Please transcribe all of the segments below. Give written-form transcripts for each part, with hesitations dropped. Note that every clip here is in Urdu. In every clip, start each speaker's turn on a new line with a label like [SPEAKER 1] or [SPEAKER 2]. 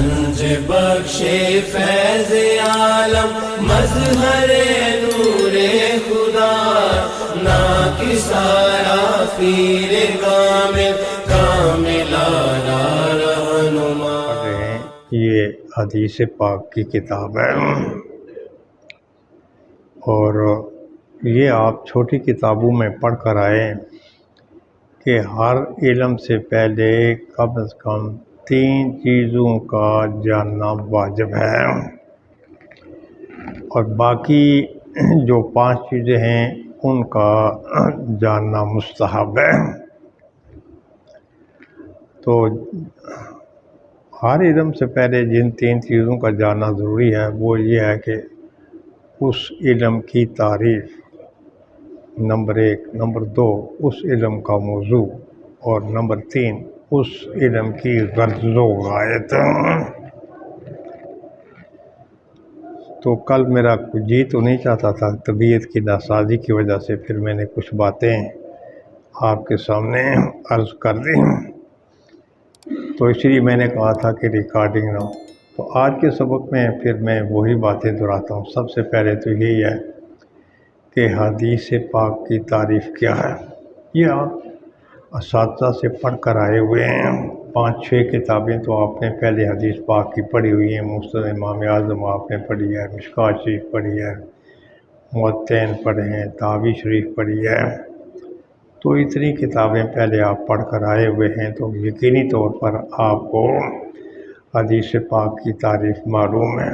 [SPEAKER 1] گنج بخش فیض عالم مظہر نور خدا نا کی سارا پیر کامل کامل آلہ رہنما.
[SPEAKER 2] یہ حدیث پاک کی کتاب ہے اور یہ آپ چھوٹی کتابوں میں پڑھ کر آئے کہ ہر علم سے پہلے کم از کم 3 چیزوں کا جاننا واجب ہے اور باقی جو 5 چیزیں ہیں ان کا جاننا مستحب ہے. تو ہر علم سے پہلے جن 3 چیزوں کا جاننا ضروری ہے وہ یہ ہے کہ اس علم کی تعریف نمبر 1، نمبر 2 اس علم کا موضوع اور نمبر 3 اس علم کی غرض و غایت. تو کل میرا جی تو نہیں چاہتا تھا، طبیعت کی ناسازی کی وجہ سے پھر میں نے کچھ باتیں آپ کے سامنے عرض کر دی، تو اس لیے میں نے کہا تھا کہ ریکارڈنگ نہ ہو. تو آج کے سبق میں پھر میں وہی باتیں دہراتا ہوں. سب سے پہلے تو یہی ہے کہ حدیث پاک کی تعریف کیا ہے. یہ آپ اساتذہ سے پڑھ کر آئے ہوئے ہیں، 5-6 کتابیں تو آپ نے پہلے حدیث پاک کی پڑھی ہوئی ہیں. مسند امام اعظم آپ نے پڑھی ہے، مشکوٰۃ شریف پڑھی ہے، موطئین پڑھے ہیں، طحاوی شریف پڑھی ہے. تو اتنی کتابیں پہلے آپ پڑھ کر آئے ہوئے ہیں تو یقینی طور پر آپ کو حدیث پاک کی تعریف معلوم ہے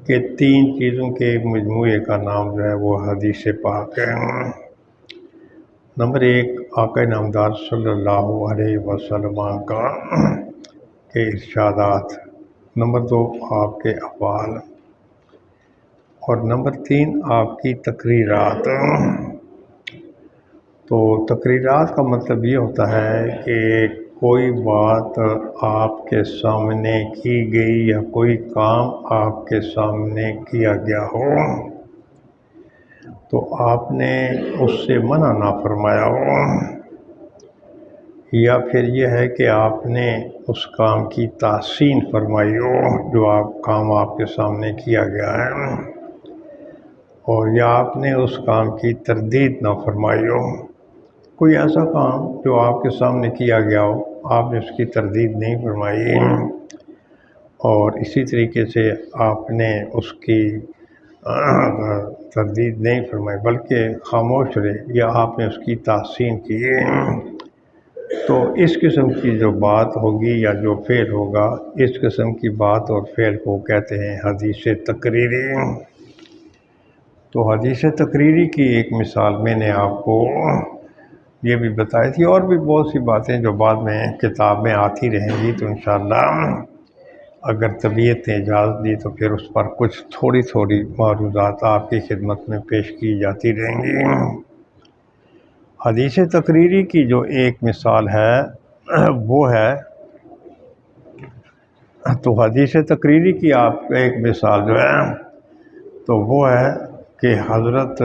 [SPEAKER 2] کہ 3 چیزوں کے مجموعے کا نام جو ہے وہ حدیث پاک ہے. نمبر 1 آقا نامدار صلی اللہ علیہ وسلم کا کے ارشادات، نمبر 2 آپ کے افعال اور نمبر 3 آپ کی تقریرات. تو تقریرات کا مطلب یہ ہوتا ہے کہ کوئی بات آپ کے سامنے کی گئی یا کوئی کام آپ کے سامنے کیا گیا ہو تو آپ نے اس سے منع نہ فرمایا ہو، یا پھر یہ ہے کہ آپ نے اس کام کی تحسین فرمائی ہو جو کام آپ کے سامنے کیا گیا ہے، اور یا آپ نے اس کام کی تردید نہ فرمائی ہو. کوئی ایسا کام جو آپ کے سامنے کیا گیا ہو آپ نے اس کی تردید نہیں فرمائی اور اسی طریقے سے آپ نے اس کی تردید نہیں فرمائی بلکہ خاموش رہے یا آپ نے اس کی تحسین کی، تو اس قسم کی جو بات ہوگی یا جو فعل ہوگا، اس قسم کی بات اور فعل کو کہتے ہیں حدیث تقریری. تو حدیث تقریری کی ایک مثال میں نے آپ کو یہ بھی بتائی تھی، اور بھی بہت سی باتیں جو بعد میں کتاب میں آتی رہیں گی. تو انشاءاللہ اگر طبیعت نے اجازت دی تو پھر اس پر کچھ تھوڑی تھوڑی معروضات آپ کی خدمت میں پیش کی جاتی رہیں گی. حدیث تقریری کی جو ایک مثال ہے وہ ہے، تو حدیث تقریری کی آپ ایک مثال جو ہے تو وہ ہے کہ حضرت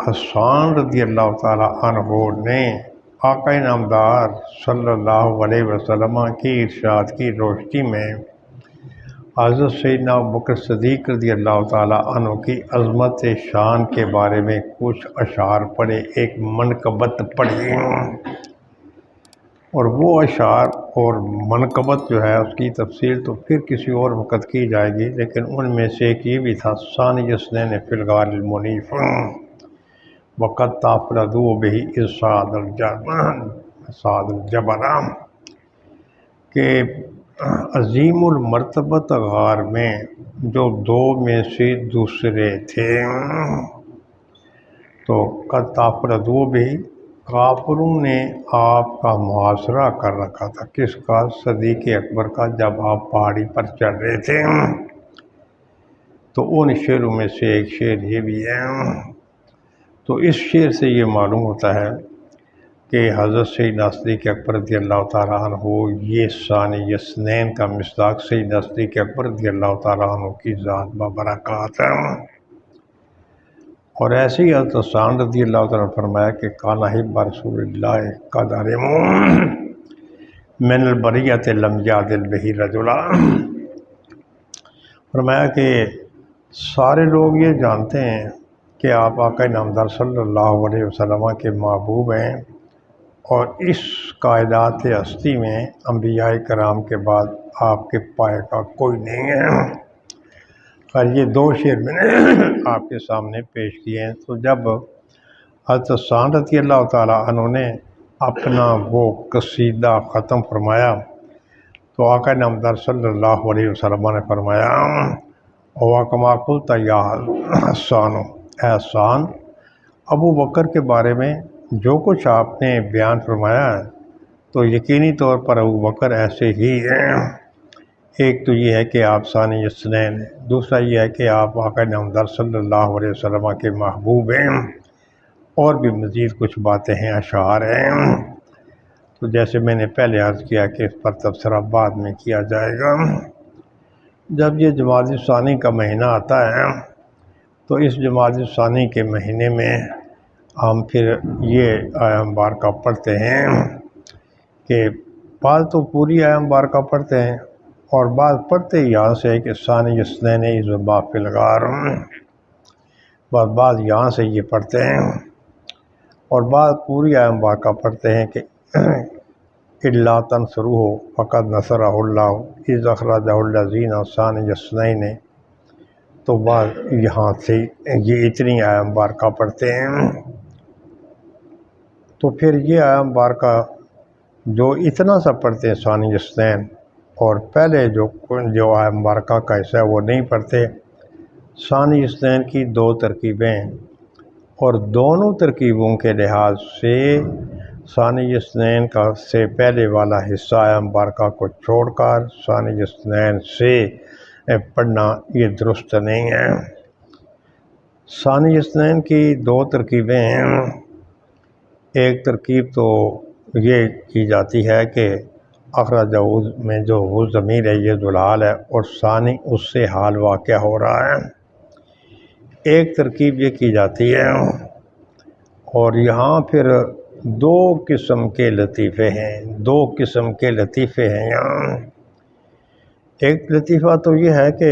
[SPEAKER 2] حسان رضی اللہ تعالی عنہ نے آقا نامدار صلی اللہ علیہ وسلم کی ارشاد کی روشنی میں حضرت سیدنا ابوبکر صدیق رضی اللہ تعالی عنہ کی عظمت شان کے بارے میں کچھ اشعار پڑھے، ایک منقبت پڑھی، اور وہ اشعار اور منقبت جو ہے اس کی تفصیل تو پھر کسی اور وقت کی جائے گی، لیکن ان میں سے ایک یہ بھی تھا ثانی اثنین فی الغار المنیف وقد تفردوا به ارشاد الجبل، کہ عظیم المرتبت غار میں جو 2 میں سے دوسرے تھے، تو قد تفردوا به کافروں نے آپ کا محاصرہ کر رکھا تھا. کس کا؟ صدیق اکبر کا، جب آپ پہاڑی پر چڑھ رہے تھے. تو ان شعروں میں سے ایک شعر یہ بھی ہے. تو اس شعر سے یہ معلوم ہوتا ہے کہ حضرت سیدنا صدیق اکبر رضی اللہ تعالیٰ عنہ یہ ثانی اثنین کا مصداق سیدنا صدیق اکبر رضی اللہ تعالیٰ عنہ کی ذات بابرکات ہے. اور ایسے ہی حضرت حسان رضی اللہ تعالیٰ عنہ فرمایا کہ کان حب رسول اللہ قد علموا من البریۃ لم یعدل بہ رجلا، فرمایا کہ سارے لوگ یہ جانتے ہیں کہ آپ آقا نامدار صلی اللہ علیہ وسلم کے محبوب ہیں، اور اس کائنات ہستی میں انبیاء کرام کے بعد آپ کے پائے کا کوئی نہیں ہے۔ اور یہ دو شعر میں نے آپ کے سامنے پیش کیے ہیں۔ تو جب حضرت حسان رضی اللہ تعالیٰ عنہ نے اپنا وہ قصیدہ ختم فرمایا تو آقا نامدار صلی اللہ علیہ وسلم نے فرمایا، "او کما قلت یا حسان، اے حسان، ابو بکر کے بارے میں جو کچھ آپ نے بیان فرمایا ہے تو یقینی طور پر ابو بکر ایسے ہی ہیں۔ ایک تو یہ ہے کہ آپ ثانی اثنین ہیں، دوسرا یہ ہے کہ آپ آقا نامدار صلی اللہ علیہ وسلم کے محبوب ہیں، اور بھی مزید کچھ باتیں ہیں، اشعار ہیں۔ تو جیسے میں نے پہلے عرض کیا کہ اس پر تبصرہ بعد میں کیا جائے گا۔ جب یہ جمادی ثانی کا مہینہ آتا ہے تو اس جمادی ثانی کے مہینے میں ہم پھر یہ آیہ مبارکہ پڑھتے ہیں کہ بعض تو پوری آیہ مبارکہ پڑھتے ہیں، اور بعض پڑھتے یہاں سے کہ ثانی اثنین اذ ہما فی الغار، بعض یہاں سے یہ پڑھتے ہیں، اور بعض پوری آیہ مبارکہ پڑھتے ہیں کہ الا تنصروہ فقد نصرہ اللہ اذ اخرجہ الذین ثانی اثنین، تو بعض یہاں سے یہ اتنی آیہ مبارکہ پڑھتے ہیں۔ تو پھر یہ آیہ مبارکہ جو اتنا سا پڑھتے ہیں ثانی اثنین، اور پہلے جو آیہ مبارکہ کا حصہ ہے وہ نہیں پڑھتے۔ ثانی اثنین کی دو ترکیبیں، اور دونوں ترکیبوں کے لحاظ سے ثانی اثنین کا سے پہلے والا حصہ آیہ مبارکہ کو چھوڑ کر ثانی اثنین سے پڑھنا یہ درست نہیں ہے۔ ثانی اثنین کی دو ترکیبیں ہیں۔ ایک ترکیب تو یہ کی جاتی ہے کہ اخرجہ میں جو وہ ضمیر ہے یہ ذوالحال ہے، اور ثانی اس سے حال واقع ہو رہا ہے۔ ایک ترکیب یہ کی جاتی ہے، اور یہاں پھر دو قسم کے لطیفے ہیں، دو قسم کے لطیفے ہیں یہاں۔ ایک لطیفہ تو یہ ہے کہ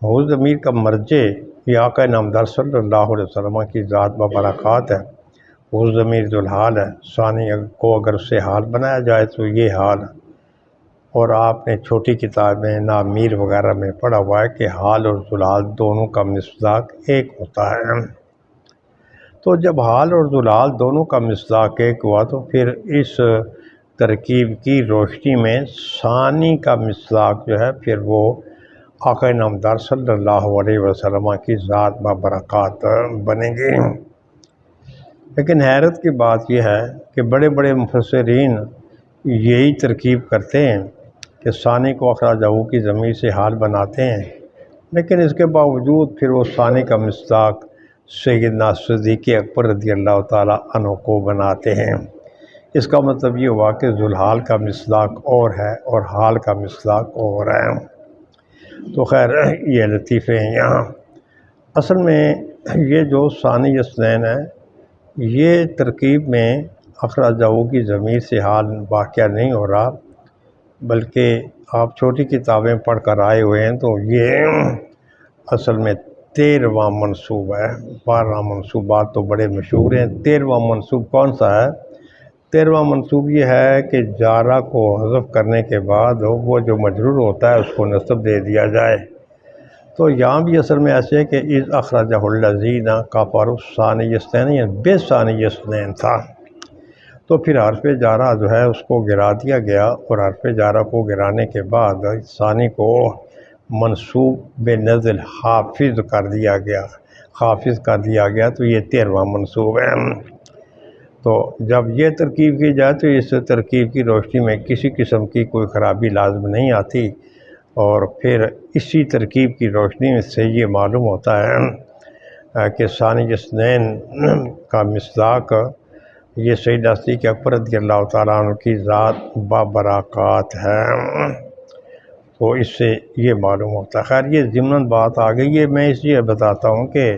[SPEAKER 2] وہ ضمیر کا مرجع یہ آقا نامدار صلی اللہ علیہ وسلم کی ذات ببرکات ہے، وہ ضمیر ذوالحال ہے، ثانی کو اگر اس سے حال بنایا جائے تو یہ حال، اور آپ نے چھوٹی کتاب میں نامیر وغیرہ میں پڑھا ہوا ہے کہ حال اور ذوالحال دونوں کا مصداق ایک ہوتا ہے۔ تو جب حال اور ذوالحال دونوں کا مصداق ایک ہوا تو پھر اس ترکیب کی روشنی میں ثانی کا مصداق جو ہے پھر وہ آقا نامدار صلی اللہ علیہ وسلم کی ذات ببرکات بنیں گے۔ لیکن حیرت کی بات یہ ہے کہ بڑے بڑے مفسرین یہی ترکیب کرتے ہیں کہ ثانی کو اخرجہ کی ضمیر سے حال بناتے ہیں، لیکن اس کے باوجود پھر وہ ثانی کا مصداق سیدنا صدیق اکبر رضی اللہ تعالیٰ عنہ کو بناتے ہیں۔ اس کا مطلب یہ ہوا کہ ذوالحال کا مصداق اور ہے اور حال کا مصداق اور ہے۔ تو خیر یہ لطیفے ہیں یہاں۔ اصل میں یہ جو ثانی اثنین ہے یہ ترکیب میں اخرجہ کی ضمیر سے حال واقعہ نہیں ہو رہا، بلکہ آپ چھوٹی کتابیں پڑھ کر آئے ہوئے ہیں تو یہ اصل میں 13واں منصوب ہے۔ 12 منصوبات تو بڑے مشہور ہیں، 13واں منصوب کون سا ہے؟ 13واں منصوب یہ ہے کہ جارہ کو حذف کرنے کے بعد وہ جو مجرور ہوتا ہے اس کو نصب دے دیا جائے۔ تو یہاں بھی اصل میں ایسے ہے کہ اذ اخرجہ الذین کفروا ثانی اثنین بے ثانی اثنین تھا، تو پھر حرف جارہ جو ہے اس کو گرا دیا گیا، اور حرف جارہ کو گرانے کے بعد ثانی کو منصوب بے نزل حافظ کر دیا گیا، حافظ کر دیا گیا، تو یہ 13واں منصوب ہے۔ تو جب یہ ترکیب کی جائے تو اس ترکیب کی روشنی میں کسی قسم کی کوئی خرابی لازم نہیں آتی، اور پھر اسی ترکیب کی روشنی سے یہ معلوم ہوتا ہے کہ ثانی اثنین کا مصداق یہ سیدنا صدیق اکبر رضی اللہ تعالیٰ عنہ کی ذات ببرکات ہے، تو اس سے یہ معلوم ہوتا ہے۔ خیر یہ ضمناً بات آ گئی ہے، میں اس لیے بتاتا ہوں کہ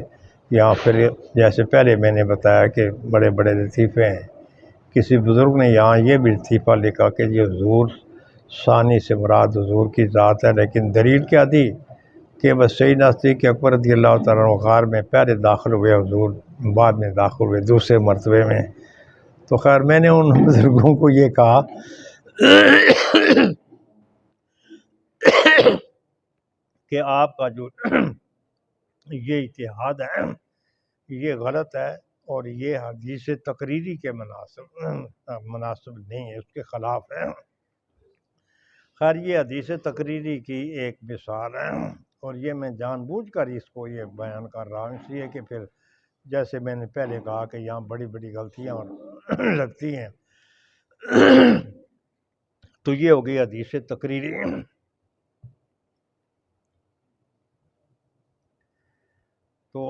[SPEAKER 2] یہاں پھر جیسے پہلے میں نے بتایا کہ بڑے بڑے لطیفے ہیں، کسی بزرگ نے یہاں یہ بھی لطیفہ لکھا کہ یہ حضور ثانی سے مراد حضور کی ذات ہے، لیکن دلیل کیا دی کہ بس صحیح صدیق اکبر رضی اللہ تعالیٰ عنہ غار میں پہلے داخل ہوئے حضور، بعد میں داخل ہوئے دوسرے مرتبے میں۔ تو خیر میں نے ان بزرگوں کو یہ کہا کہ آپ کا جو یہ اتحاد ہے یہ غلط ہے، اور یہ حدیث تقریری کے مناسب نہیں ہے، اس کے خلاف ہے۔ خیر یہ حدیث تقریری کی ایک مثال ہے، اور یہ میں جان بوجھ کر اس کو یہ بیان کر رہا ہوں، اس لیے کہ پھر جیسے میں نے پہلے کہا کہ یہاں بڑی بڑی غلطیاں لگتی ہیں، تو یہ ہو گئی حدیث تقریری۔ تو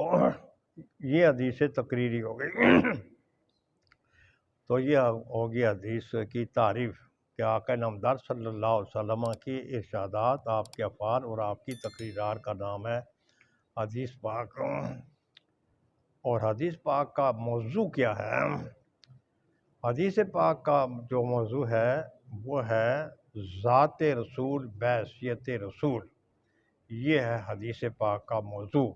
[SPEAKER 2] یہ حدیث تقریری ہو گئی۔ تو یہ ہو گئی حدیث کی تعریف کہ آقا نامدار صلی اللہ علیہ وسلم کی ارشادات، آپ کے افعال اور آپ کی تقریرات کا نام ہے حدیث پاک۔ اور حدیث پاک کا موضوع کیا ہے؟ حدیث پاک کا جو موضوع ہے وہ ہے ذات رسول بحیثیت رسول۔ یہ ہے حدیث پاک کا موضوع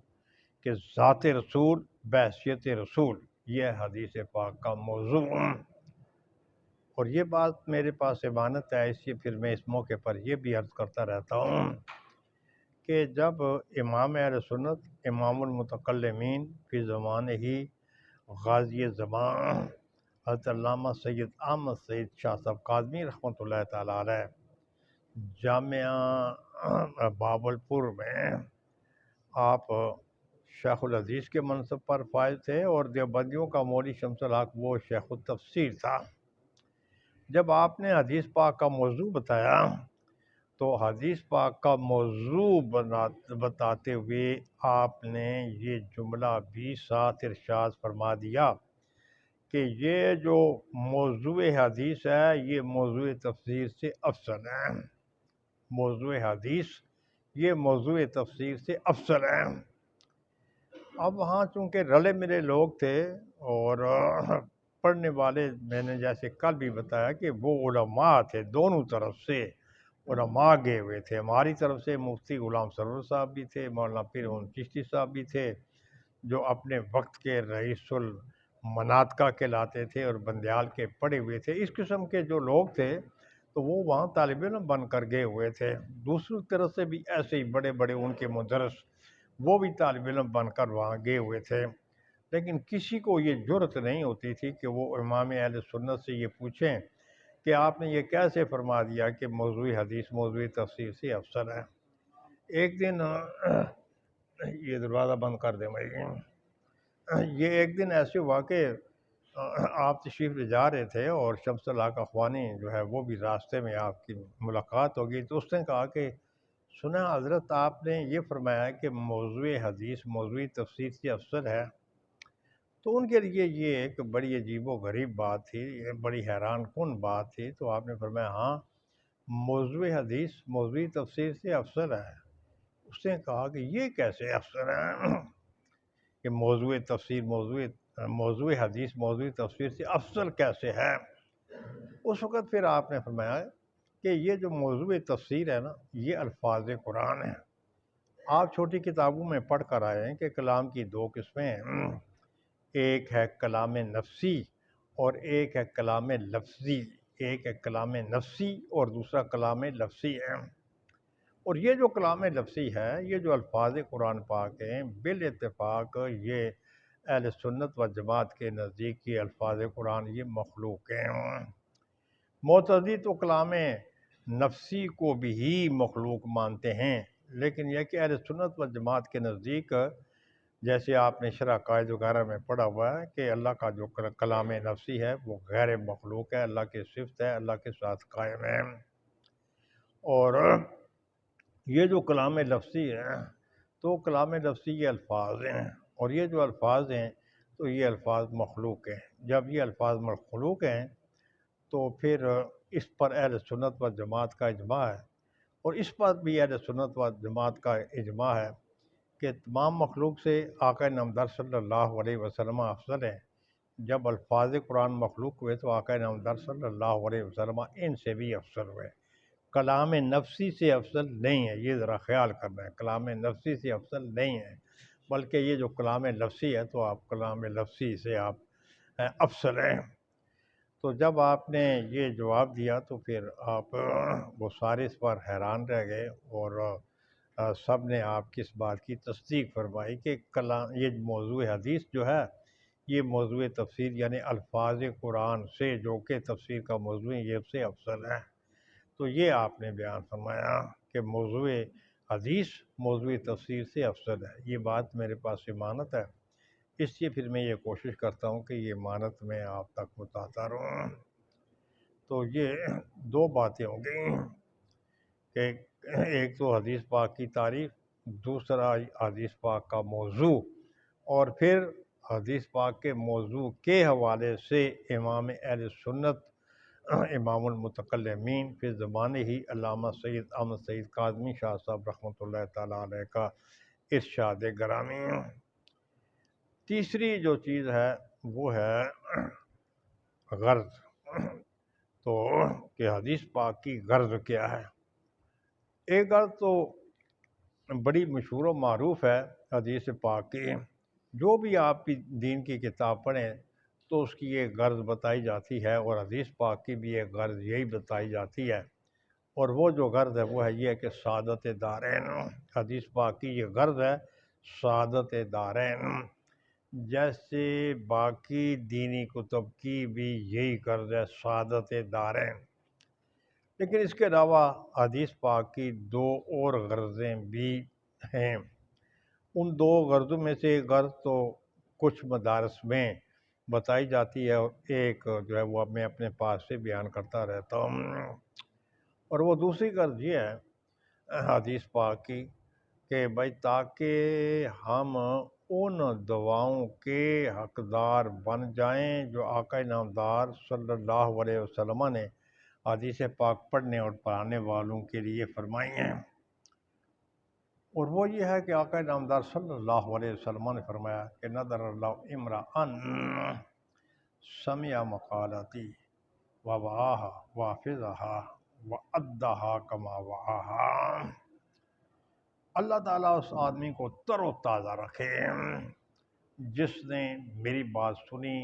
[SPEAKER 2] کہ ذات رسول بحیثیت رسول، یہ ہے حدیث پاک کا موضوع۔ اور یہ بات میرے پاس امانت ہے، اس لیے پھر میں اس موقع پر یہ بھی عرض کرتا رہتا ہوں کہ جب امام اہل سنت امام المتکلمین فی زمانے ہی غازی زمان حضرت علامہ سید احمد سعید شاہ صاحب کاظمی رحمۃ اللہ تعالیٰ علیہ جامعہ بہاولپور میں آپ شیخ الحدیث کے منصب پر فائز تھے، اور دیوبندیوں کا مولوی شمس الحق وہ شیخ التفسیر تھا۔ جب آپ نے حدیث پاک کا موضوع بتایا تو حدیث پاک کا موضوع بتاتے ہوئے آپ نے یہ جملہ بھی ساتھ ارشاد فرما دیا کہ یہ جو موضوع حدیث ہے یہ موضوع تفسیر سے افضل ہے۔ موضوع حدیث یہ موضوع تفسیر سے افضل ہے۔ اب وہاں چونکہ رلے ملے لوگ تھے اور پڑھنے والے، میں نے جیسے کل بھی بتایا کہ وہ علماء تھے، دونوں طرف سے علماء گئے ہوئے تھے۔ ہماری طرف سے مفتی غلام سرور صاحب بھی تھے، مولانا پیر چشتی صاحب بھی تھے، جو اپنے وقت کے رئیس المناطقہ کہلاتے تھے اور بندیال کے پڑھے ہوئے تھے۔ اس قسم کے جو لوگ تھے تو وہ وہاں طالب علم بن کر گئے ہوئے تھے۔ دوسری طرف سے بھی ایسے ہی بڑے بڑے ان کے مدرس وہ بھی طالب علم بن کر وہاں گئے ہوئے تھے، لیکن کسی کو یہ جرأت نہیں ہوتی تھی کہ وہ امام اہل سنت سے یہ پوچھیں کہ آپ نے یہ کیسے فرما دیا کہ موضوع حدیث موضوع تفسیر سے افضل ہے۔ ایک دن یہ دروازہ بند کر دیں بھائی۔ یہ ایک دن ایسے ہوا کہ آپ تشریف لے جا رہے تھے اور شمس الحق اخوانی جو ہے وہ بھی راستے میں آپ کی ملاقات ہو گئی، تو اس نے کہا کہ سنا حضرت آپ نے یہ فرمایا کہ موضوع حدیث موضوع تفسیر سے افضل ہے۔ تو ان کے لیے یہ ایک بڑی عجیب و غریب بات تھی، یہ بڑی حیران کن بات تھی۔ تو آپ نے فرمایا ہاں موضوع حدیث موضوع تفسیر سے افضل ہے۔ اس نے کہا کہ یہ کیسے افضل ہے کہ موضوع تفسیر موضوع حدیث موضوع تفسیر سے افضل کیسے ہے؟ اس وقت پھر آپ نے فرمایا کہ یہ جو موضوع تفسیر ہے نا یہ الفاظ قرآن ہیں۔ آپ چھوٹی کتابوں میں پڑھ کر آئے ہیں کہ کلام کی دو قسمیں ہیں، ایک ہے کلام نفسی اور ایک ہے کلام لفظی۔ ایک ہے کلام نفسی اور دوسرا کلام لفظی ہے۔ اور یہ جو کلام لفظی ہے، یہ جو الفاظ قرآن پاک ہیں، بالاتفاق یہ اہل سنت و جماعت کے نزدیک یہ الفاظ قرآن یہ مخلوق ہیں۔ معتزلی تو کلام نفسی کو بھی مخلوق مانتے ہیں، لیکن یہ کہ اہل سنت و جماعت کے نزدیک جیسے آپ نے شرح قائد وغیرہ میں پڑھا ہوا ہے کہ اللہ کا جو کلام نفسی ہے وہ غیر مخلوق ہے، اللہ کی صفت ہے، اللہ کے ساتھ قائم ہے۔ اور یہ جو کلام لفظی ہے تو کلام لفظی یہ الفاظ ہیں، اور یہ جو الفاظ ہیں تو یہ الفاظ مخلوق ہیں۔ جب یہ الفاظ مخلوق ہیں تو پھر اس پر اہل سنت و جماعت کا اجماع ہے، اور اس پر بھی اہل سنت و جماعت کا اجماع ہے کہ تمام مخلوق سے آقا نامدار صلی اللہ علیہ وسلم افضل ہیں۔ جب الفاظ قرآن مخلوق ہوئے تو آقا نامدار صلی اللہ علیہ وسلم ان سے بھی افضل ہوئے۔ کلام نفسی سے افضل نہیں ہے، یہ ذرا خیال کرنا ہے، کلام نفسی سے افضل نہیں ہے، بلکہ یہ جو کلام لفظی ہے تو آپ کلام لفظی سے آپ افضل ہیں۔ تو جب آپ نے یہ جواب دیا تو پھر آپ وہ سارے اس پر حیران رہ گئے، اور سب نے آپ کی اس بات کی تصدیق فرمائی کہ کلام یہ موضوع حدیث جو ہے یہ موضوع تفسیر یعنی الفاظ قرآن سے جو کہ تفسیر کا موضوع ہے یہ سے افضل ہے۔ تو یہ آپ نے بیان فرمایا کہ موضوع حدیث موضوع تفسیر سے افضل ہے۔ یہ بات میرے پاس امانت ہے، اس لیے پھر میں یہ کوشش کرتا ہوں کہ یہ امانت میں آپ تک پہنچاتا رہوں۔ تو یہ دو باتیں ہوں گئی کہ ایک تو حدیث پاک کی تعریف، دوسرا حدیث پاک کا موضوع، اور پھر حدیث پاک کے موضوع کے حوالے سے امام اہل سنت امام المتکلمین فی زمانے ہی علامہ سید احمد سعید کاظمی شاہ صاحب رحمۃ اللہ تعالیٰ علیہ کا ارشاد گرامی۔ تیسری جو چیز ہے وہ ہے غرض، تو کہ حدیث پاک کی غرض کیا ہے۔ ایک غرض تو بڑی مشہور و معروف ہے حدیث پاک کی، جو بھی آپ کی دین کی کتاب پڑھیں تو اس کی ایک غرض بتائی جاتی ہے، اور حدیث پاک کی بھی ایک غرض یہی بتائی جاتی ہے، اور وہ جو غرض ہے وہ ہے یہ کہ سعادت دارین۔ حدیث پاک کی یہ غرض ہے سعادت دارین، جیسے باقی دینی کتب کی بھی یہی غرض ہے سعادت دارین، لیکن اس کے علاوہ حدیث پاک کی دو اور غرضیں بھی ہیں۔ ان دو غرضوں میں سے ایک غرض تو کچھ مدارس میں بتائی جاتی ہے، اور ایک جو ہے وہ میں اپنے پاس سے بیان کرتا رہتا ہوں، اور وہ دوسری غرض یہ ہے حدیث پاک کی کہ بھائی تاکہ ہم ان دعاؤں کے حقدار بن جائیں جو آقا نامدار صلی اللہ علیہ وسلم نے حدیث پاک پڑھنے اور پڑھانے والوں کے لیے فرمائی ہیں، اور وہ یہ ہے کہ آقا نامدار صلی اللہ علیہ وسلم نے فرمایا کہ نظر اللہ امرأن سمع مقالتی ووعاها وحفظها وأداها کما وعاها۔ اللہ تعالیٰ اس آدمی کو تر و تازہ رکھے جس نے میری بات سنی،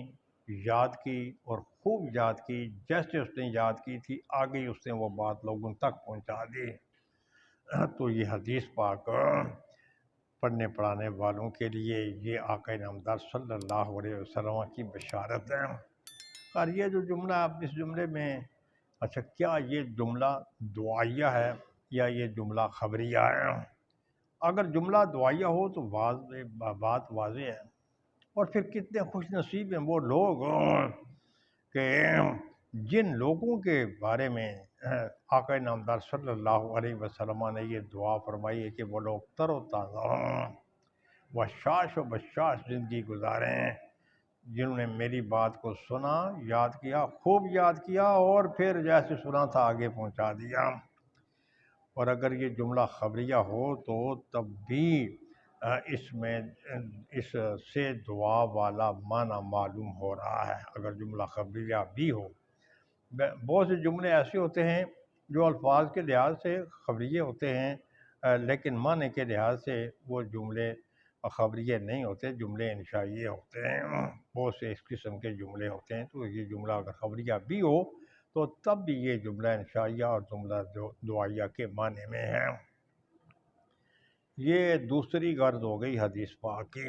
[SPEAKER 2] یاد کی اور خوب یاد کی، جیسے اس نے یاد کی تھی آگے اس نے وہ بات لوگوں تک پہنچا دی۔ تو یہ حدیث پاک پڑھنے پڑھانے والوں کے لیے یہ آقا نامدار صلی اللہ علیہ وسلم کی بشارت ہے۔ اور یہ جو جملہ آپ اس جملے میں، اچھا کیا یہ جملہ دعائیہ ہے یا یہ جملہ خبریہ ہے؟ اگر جملہ دعائیہ ہو تو بات واضح ہے، اور پھر کتنے خوش نصیب ہیں وہ لوگ کہ جن لوگوں کے بارے میں آقا نامدار صلی اللہ علیہ وسلم نے یہ دعا فرمائی ہے کہ وہ لوگ تر و تازہ ہوں، بشاش و بشاش زندگی گزاریں، جنہوں نے میری بات کو سنا، یاد کیا، خوب یاد کیا، اور پھر جیسے سنا تھا آگے پہنچا دیا۔ اور اگر یہ جملہ خبریہ ہو تو تب بھی اس میں اس سے دعا والا معنی معلوم ہو رہا ہے، اگر جملہ خبریہ بھی ہو۔ بہت سے جملے ایسے ہوتے ہیں جو الفاظ کے لحاظ سے خبریہ ہوتے ہیں، لیکن معنی کے لحاظ سے وہ جملے خبریہ نہیں ہوتے، جملے انشائیہ ہوتے ہیں۔ بہت سے اس قسم کے جملے ہوتے ہیں، تو یہ جملہ اگر خبریہ بھی ہو تو تب بھی یہ جملہ انشائیہ اور جملہ دعائیہ کے معنی میں ہے۔ یہ دوسری غرض ہو گئی حدیث پاک کی،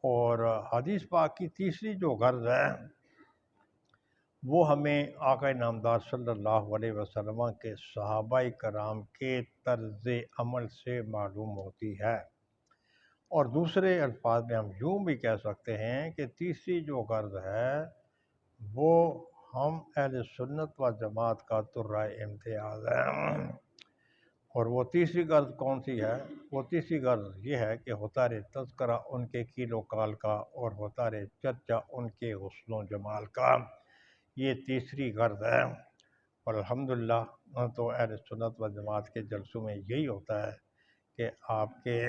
[SPEAKER 2] اور حدیث پاک کی تیسری جو غرض ہے وہ ہمیں آقا نامدار صلی اللہ علیہ وسلم کے صحابہ کرام کے طرز عمل سے معلوم ہوتی ہے، اور دوسرے الفاظ میں ہم یوں بھی کہہ سکتے ہیں کہ تیسری جو غرض ہے وہ ہم اہل سنت و جماعت کا ترہ امتیاز ہے۔ اور وہ تیسری غرض کون سی ہے؟ وہ تیسری غرض یہ ہے کہ ہوتا رہے تذکرہ ان کے کیل و کال کا، اور ہوتا رہے چرچا ان کے حسن و جمال کا، یہ تیسری غرض ہے۔ اور الحمدللہ تو اہل سنت و جماعت کے جلسوں میں یہی ہوتا ہے کہ آپ کے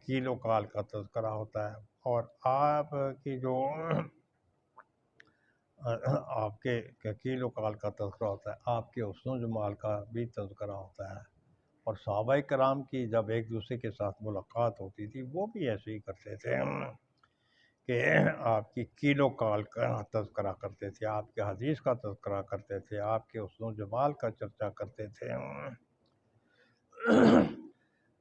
[SPEAKER 2] کیل و کال کا تذکرہ ہوتا ہے، اور آپ کی جو آپ کے کیل و کال کا تذکرہ ہوتا ہے، آپ کے حسن و جمال کا بھی تذکرہ ہوتا ہے۔ اور صحابہ کرام کی جب ایک دوسرے کے ساتھ ملاقات ہوتی تھی وہ بھی ایسے ہی کرتے تھے کہ آپ کی کیل و کال کا تذکرہ کرتے تھے، آپ کے حدیث کا تذکرہ کرتے تھے، آپ کے حسن و جمال کا چرچا کرتے تھے۔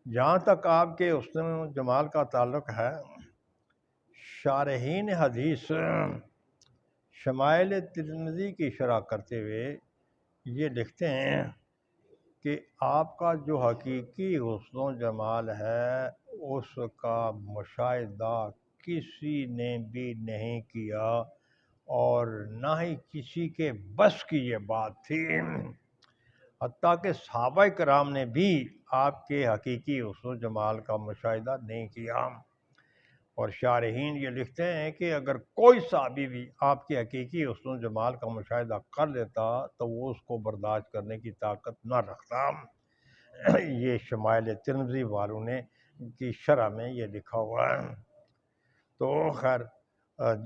[SPEAKER 2] جہاں تک آپ کے حسن و جمال کا تعلق ہے، شارحین حدیث شمائل ترمذی کی شرح کرتے ہوئے یہ لکھتے ہیں کہ آپ کا جو حقیقی حسن و جمال ہے اس کا مشاہدہ کسی نے بھی نہیں کیا، اور نہ ہی کسی کے بس کی یہ بات تھی، حتیٰ کہ صحابہ کرام نے بھی آپ کے حقیقی حسن و جمال کا مشاہدہ نہیں کیا۔ اور شارحین یہ لکھتے ہیں کہ اگر کوئی صحابی بھی آپ کے حقیقی حسن و جمال کا مشاہدہ کر لیتا تو وہ اس کو برداشت کرنے کی طاقت نہ رکھتا۔ یہ شمائل ترمذی والوں نے کی شرح میں یہ لکھا ہوا ہے۔ تو خیر،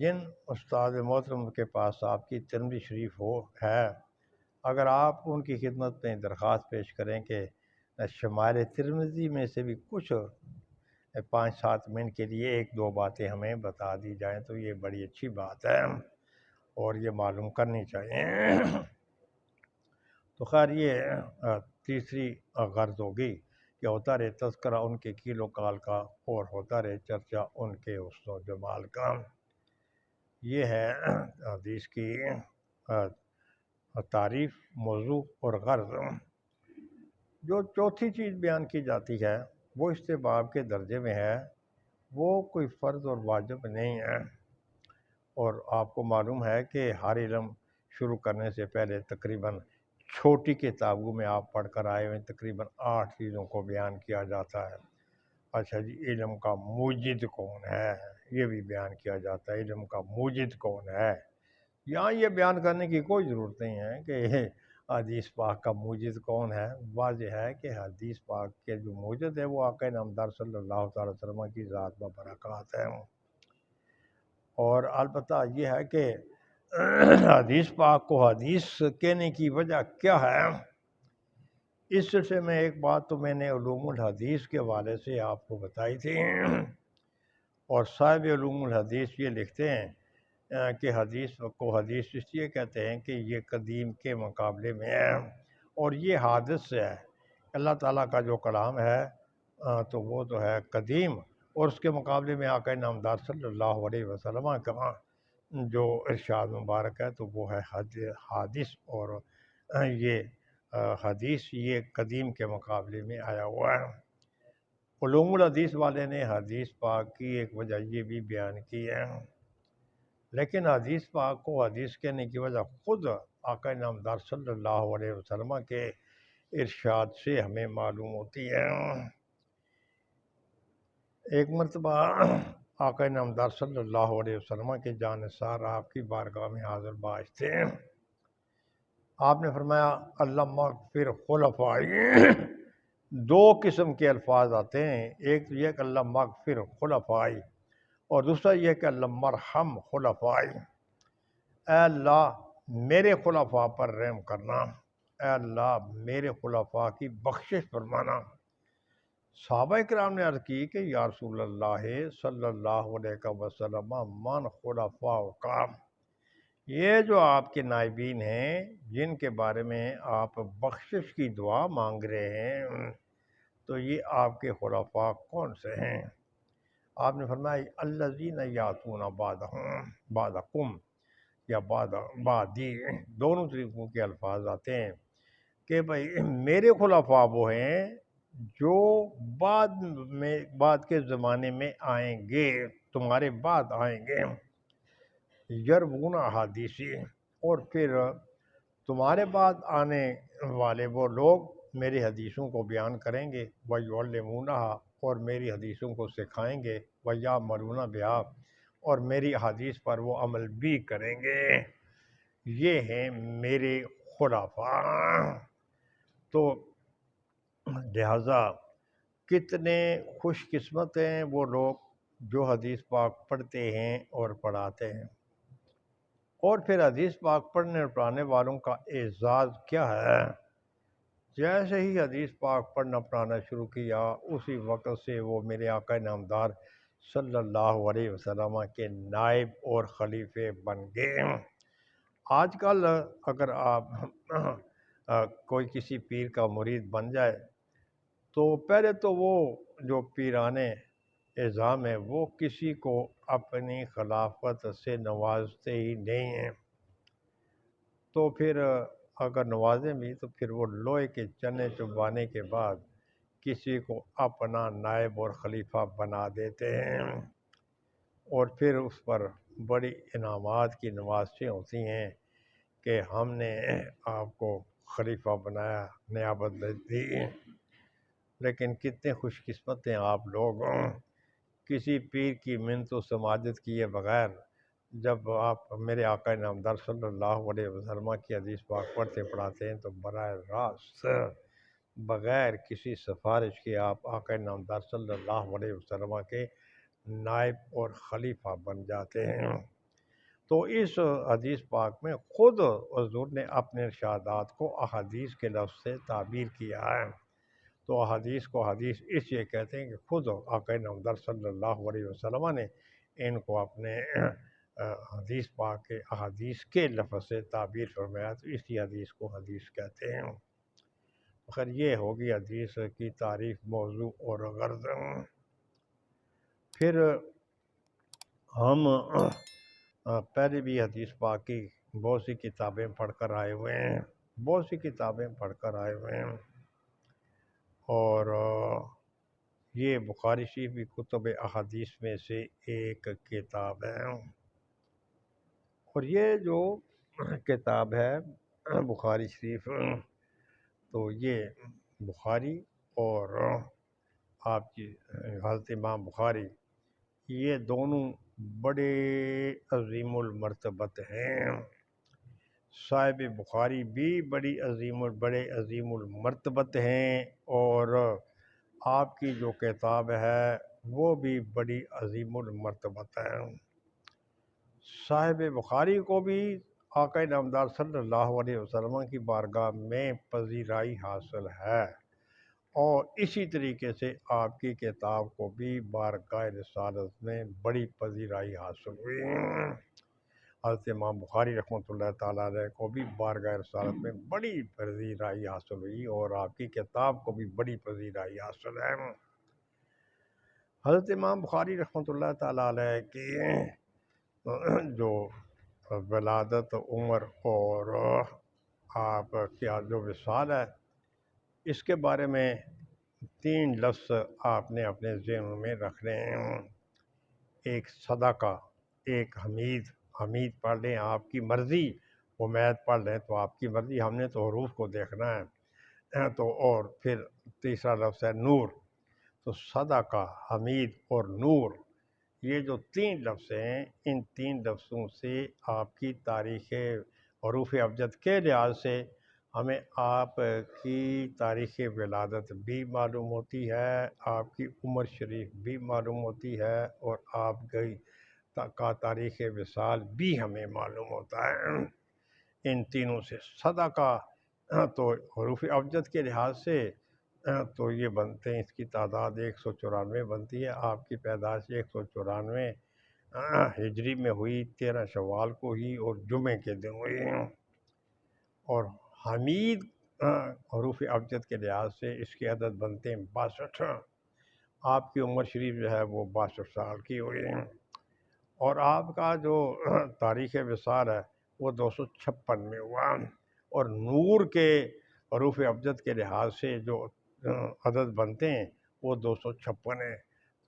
[SPEAKER 2] جن استاد محترم کے پاس آپ کی ترمذی شریف ہے، اگر آپ ان کی خدمت میں درخواست پیش کریں کہ شمائل ترمذی میں سے بھی کچھ 5-7 منٹ کے لیے 1-2 باتیں ہمیں بتا دی جائیں تو یہ بڑی اچھی بات ہے اور یہ معلوم کرنی چاہیے۔ تو خیر، یہ تیسری غرض ہوگی کہ ہوتا رہے تذکرہ ان کے کیل و کال کا اور ہوتا رہے چرچا ان کے حسن و جمال کا۔ یہ ہے حدیث کی تعریف، موضوع اور غرض۔ جو چوتھی چیز بیان کی جاتی ہے وہ استحباب کے درجے میں ہے، وہ کوئی فرض اور واجب نہیں ہے۔ اور آپ کو معلوم ہے کہ ہر علم شروع کرنے سے پہلے تقریباً چھوٹی کتابوں میں آپ پڑھ کر آئے ہوئے تقریباً 8 چیزوں کو بیان کیا جاتا ہے۔ اچھا جی، علم کا موجد کون ہے یہ بھی بیان کیا جاتا ہے، علم کا موجد کون ہے۔ یہاں یہ بیان کرنے کی کوئی ضرورت نہیں ہے کہ حدیث پاک کا موجد کون ہے، واضح ہے کہ حدیث پاک کے جو موجد ہے وہ آقا نامدار صلی اللہ تعالی وسلم کی ذات و برکات ہے۔ اور البتہ یہ ہے کہ حدیث پاک کو حدیث کہنے کی وجہ کیا ہے، اس سلسلے میں ایک بات تو میں نے علوم الحدیث کے حوالے سے آپ کو بتائی تھی، اور صاحب علوم الحدیث یہ لکھتے ہیں کہ حدیث کو حدیث اس لیے کہتے ہیں کہ یہ قدیم کے مقابلے میں ہے اور یہ حادث سے ہے۔ اللہ تعالیٰ کا جو کلام ہے تو وہ تو ہے قدیم، اور اس کے مقابلے میں آقا نامدار صلی اللہ علیہ وسلم کا جو ارشاد مبارک ہے تو وہ ہے حادث، اور یہ حدیث یہ قدیم کے مقابلے میں آیا ہوا ہے۔ علوم الحدیث والے نے حدیث پاک کی ایک وجہ یہ بھی بیان کی ہے، لیکن حدیث پاک کو حدیث کہنے کی وجہ خود آقا نامدار صلی اللہ علیہ وسلم کے ارشاد سے ہمیں معلوم ہوتی ہے۔ ایک مرتبہ آقا نامدار صلی اللہ علیہ وسلم کے جانثار آپ کی بارگاہ میں حاضر باش تھے۔ آپ نے فرمایا اللہم اغفر خلفائی۔ 2 قسم کے الفاظ آتے ہیں، ایک تو یہ کہ اللہم اغفر خلفائی، اور دوسرا یہ کہ اللہم ارحم خلفائی، اے اللہ میرے خلفاء پر رحم کرنا، اے اللہ میرے خلفاء کی بخشش فرمانا۔ صحابہ کرام نے عرض کی کہ یا رسول اللہ صلی اللہ علیہ وسلم من خلفاء کا، یہ جو آپ کے نائبین ہیں جن کے بارے میں آپ بخشش کی دعا مانگ رہے ہیں تو یہ آپ کے خلفاء کون سے ہیں؟ آپ نے فرمایا الذین یاتون بعدکم یا بعدی، دونوں طریقوں کے الفاظ آتے ہیں کہ بھائی میرے خلفاء وہ ہیں جو بعد کے زمانے میں آئیں گے، تمہارے بعد آئیں گے، یروون احادیثی، اور پھر تمہارے بعد آنے والے وہ لوگ میری حدیثوں کو بیان کریں گے، وَيُعَلِّمُونَهَا، اور میری حدیثوں کو سکھائیں گے، وَيَأْمُرُونَ بِهَا، اور میری حدیث پر وہ عمل بھی کریں گے۔ یہ ہیں میرے خلفاء۔ تو لہٰذا کتنے خوش قسمت ہیں وہ لوگ جو حدیث پاک پڑھتے ہیں اور پڑھاتے ہیں، اور پھر حدیث پاک پڑھنے اور پڑھانے والوں کا اعزاز کیا ہے، جیسے ہی حدیث پاک پڑھنا پڑھانا شروع کیا اسی وقت سے وہ میرے آقا نامدار صلی اللہ علیہ وسلم کے نائب اور خلیفے بن گئے۔ آج کل اگر آپ کوئی کسی پیر کا مرید بن جائے تو پہلے تو وہ جو پیرانے اعظام ہیں وہ کسی کو اپنی خلافت سے نوازتے ہی نہیں ہیں، تو پھر اگر نوازیں بھی تو پھر وہ لوہے کے چنے چبوانے کے بعد کسی کو اپنا نائب اور خلیفہ بنا دیتے ہیں، اور پھر اس پر بڑی انعامات کی نوازشیں ہوتی ہیں کہ ہم نے آپ کو خلیفہ بنایا، نیابت دی۔ لیکن کتنے خوش قسمت ہیں آپ لوگ، کسی پیر کی منت و سماجت کیے بغیر جب آپ میرے آقا نامدار صلی اللہ علیہ وسلم کی حدیث پاک پڑھتے پڑھاتے ہیں تو براہ راست بغیر کسی سفارش کے آپ آقا نامدار صلی اللہ علیہ وسلم کے نائب اور خلیفہ بن جاتے ہیں۔ تو اس حدیث پاک میں خود حضور نے اپنے ارشادات کو احادیث کے لفظ سے تعبیر کیا ہے، تو احادیث کو حدیث اس لیے کہتے ہیں کہ خود آقا نامدار صلی اللہ علیہ وسلم نے ان کو اپنے حدیث پاک کے احادیث کے لفظ سے تعبیر فرمایا، تو اسی حدیث کو حدیث کہتے ہیں۔ خیر یہ ہوگی حدیث کی تعریف، موضوع اور غرض۔ پھر ہم پہلے بھی حدیث پاک کی بہت سی کتابیں پڑھ کر آئے ہوئے ہیں، اور یہ بخاری شریف کی کتب احادیث میں سے ایک کتاب ہے، اور یہ جو کتاب ہے بخاری شریف، تو یہ بخاری اور آپ کی حضرت امام بخاری یہ دونوں بڑے عظیم المرتبت ہیں۔ صاحب بخاری بھی بڑے عظیم المرتبت ہیں، اور آپ کی جو کتاب ہے وہ بھی بڑی عظیم المرتبت ہے۔ صاحب بخاری کو بھی آقا نامدار صلی اللہ علیہ وسلم کی بارگاہ میں پذیرائی حاصل ہے، اور اسی طریقے سے آپ کی کتاب کو بھی بارگاہ رسالت میں بڑی پذیرائی حاصل ہوئی۔ حضرت امام بخاری رحمۃ اللہ تعالیٰ علیہ کو بھی بارگاہ رسالت میں بڑی پذیرائی حاصل ہوئی، اور آپ کی کتاب کو بھی بڑی پذیرائی حاصل ہے۔ حضرت امام بخاری رحمۃ اللہ تعالیٰ علیہ کی جو ولادت، عمر اور آپ کیا جو وصال ہے، اس کے بارے میں 3 لفظ آپ نے اپنے ذہن میں رکھنے ہیں۔ ایک صدقہ، ایک حمید پڑھ لیں آپ کی مرضی، حمید پڑھ لیں تو آپ کی مرضی، ہم نے تو حروف کو دیکھنا ہے، تو اور پھر تیسرا لفظ ہے نور۔ تو صدقہ، حمید اور نور، یہ جو 3 لفظ ہیں، ان 3 لفظوں سے آپ کی تاریخ حروف ابجد کے لحاظ سے ہمیں آپ کی تاریخ ولادت بھی معلوم ہوتی ہے، آپ کی عمر شریف بھی معلوم ہوتی ہے، اور آپ کی کا تاریخ وصال بھی ہمیں معلوم ہوتا ہے۔ ان تینوں سے صدقہ تو حروف ابجد کے لحاظ سے تو یہ بنتے ہیں، اس کی تعداد 194 بنتی ہے، آپ کی پیدائش 194 ہجری میں ہوئی، 13 شوال کو ہی اور جمعے کے دن ہوئی۔ اور حمید حروف ابجد کے لحاظ سے اس کے عدد بنتے ہیں 62، آپ کی عمر شریف جو ہے وہ 62 سال کی ہوئی، اور آپ کا جو تاریخ وصال ہے وہ 256 میں ہوا، اور نور کے حروف ابجد کے لحاظ سے جو عدد بنتے ہیں وہ 256 ہیں۔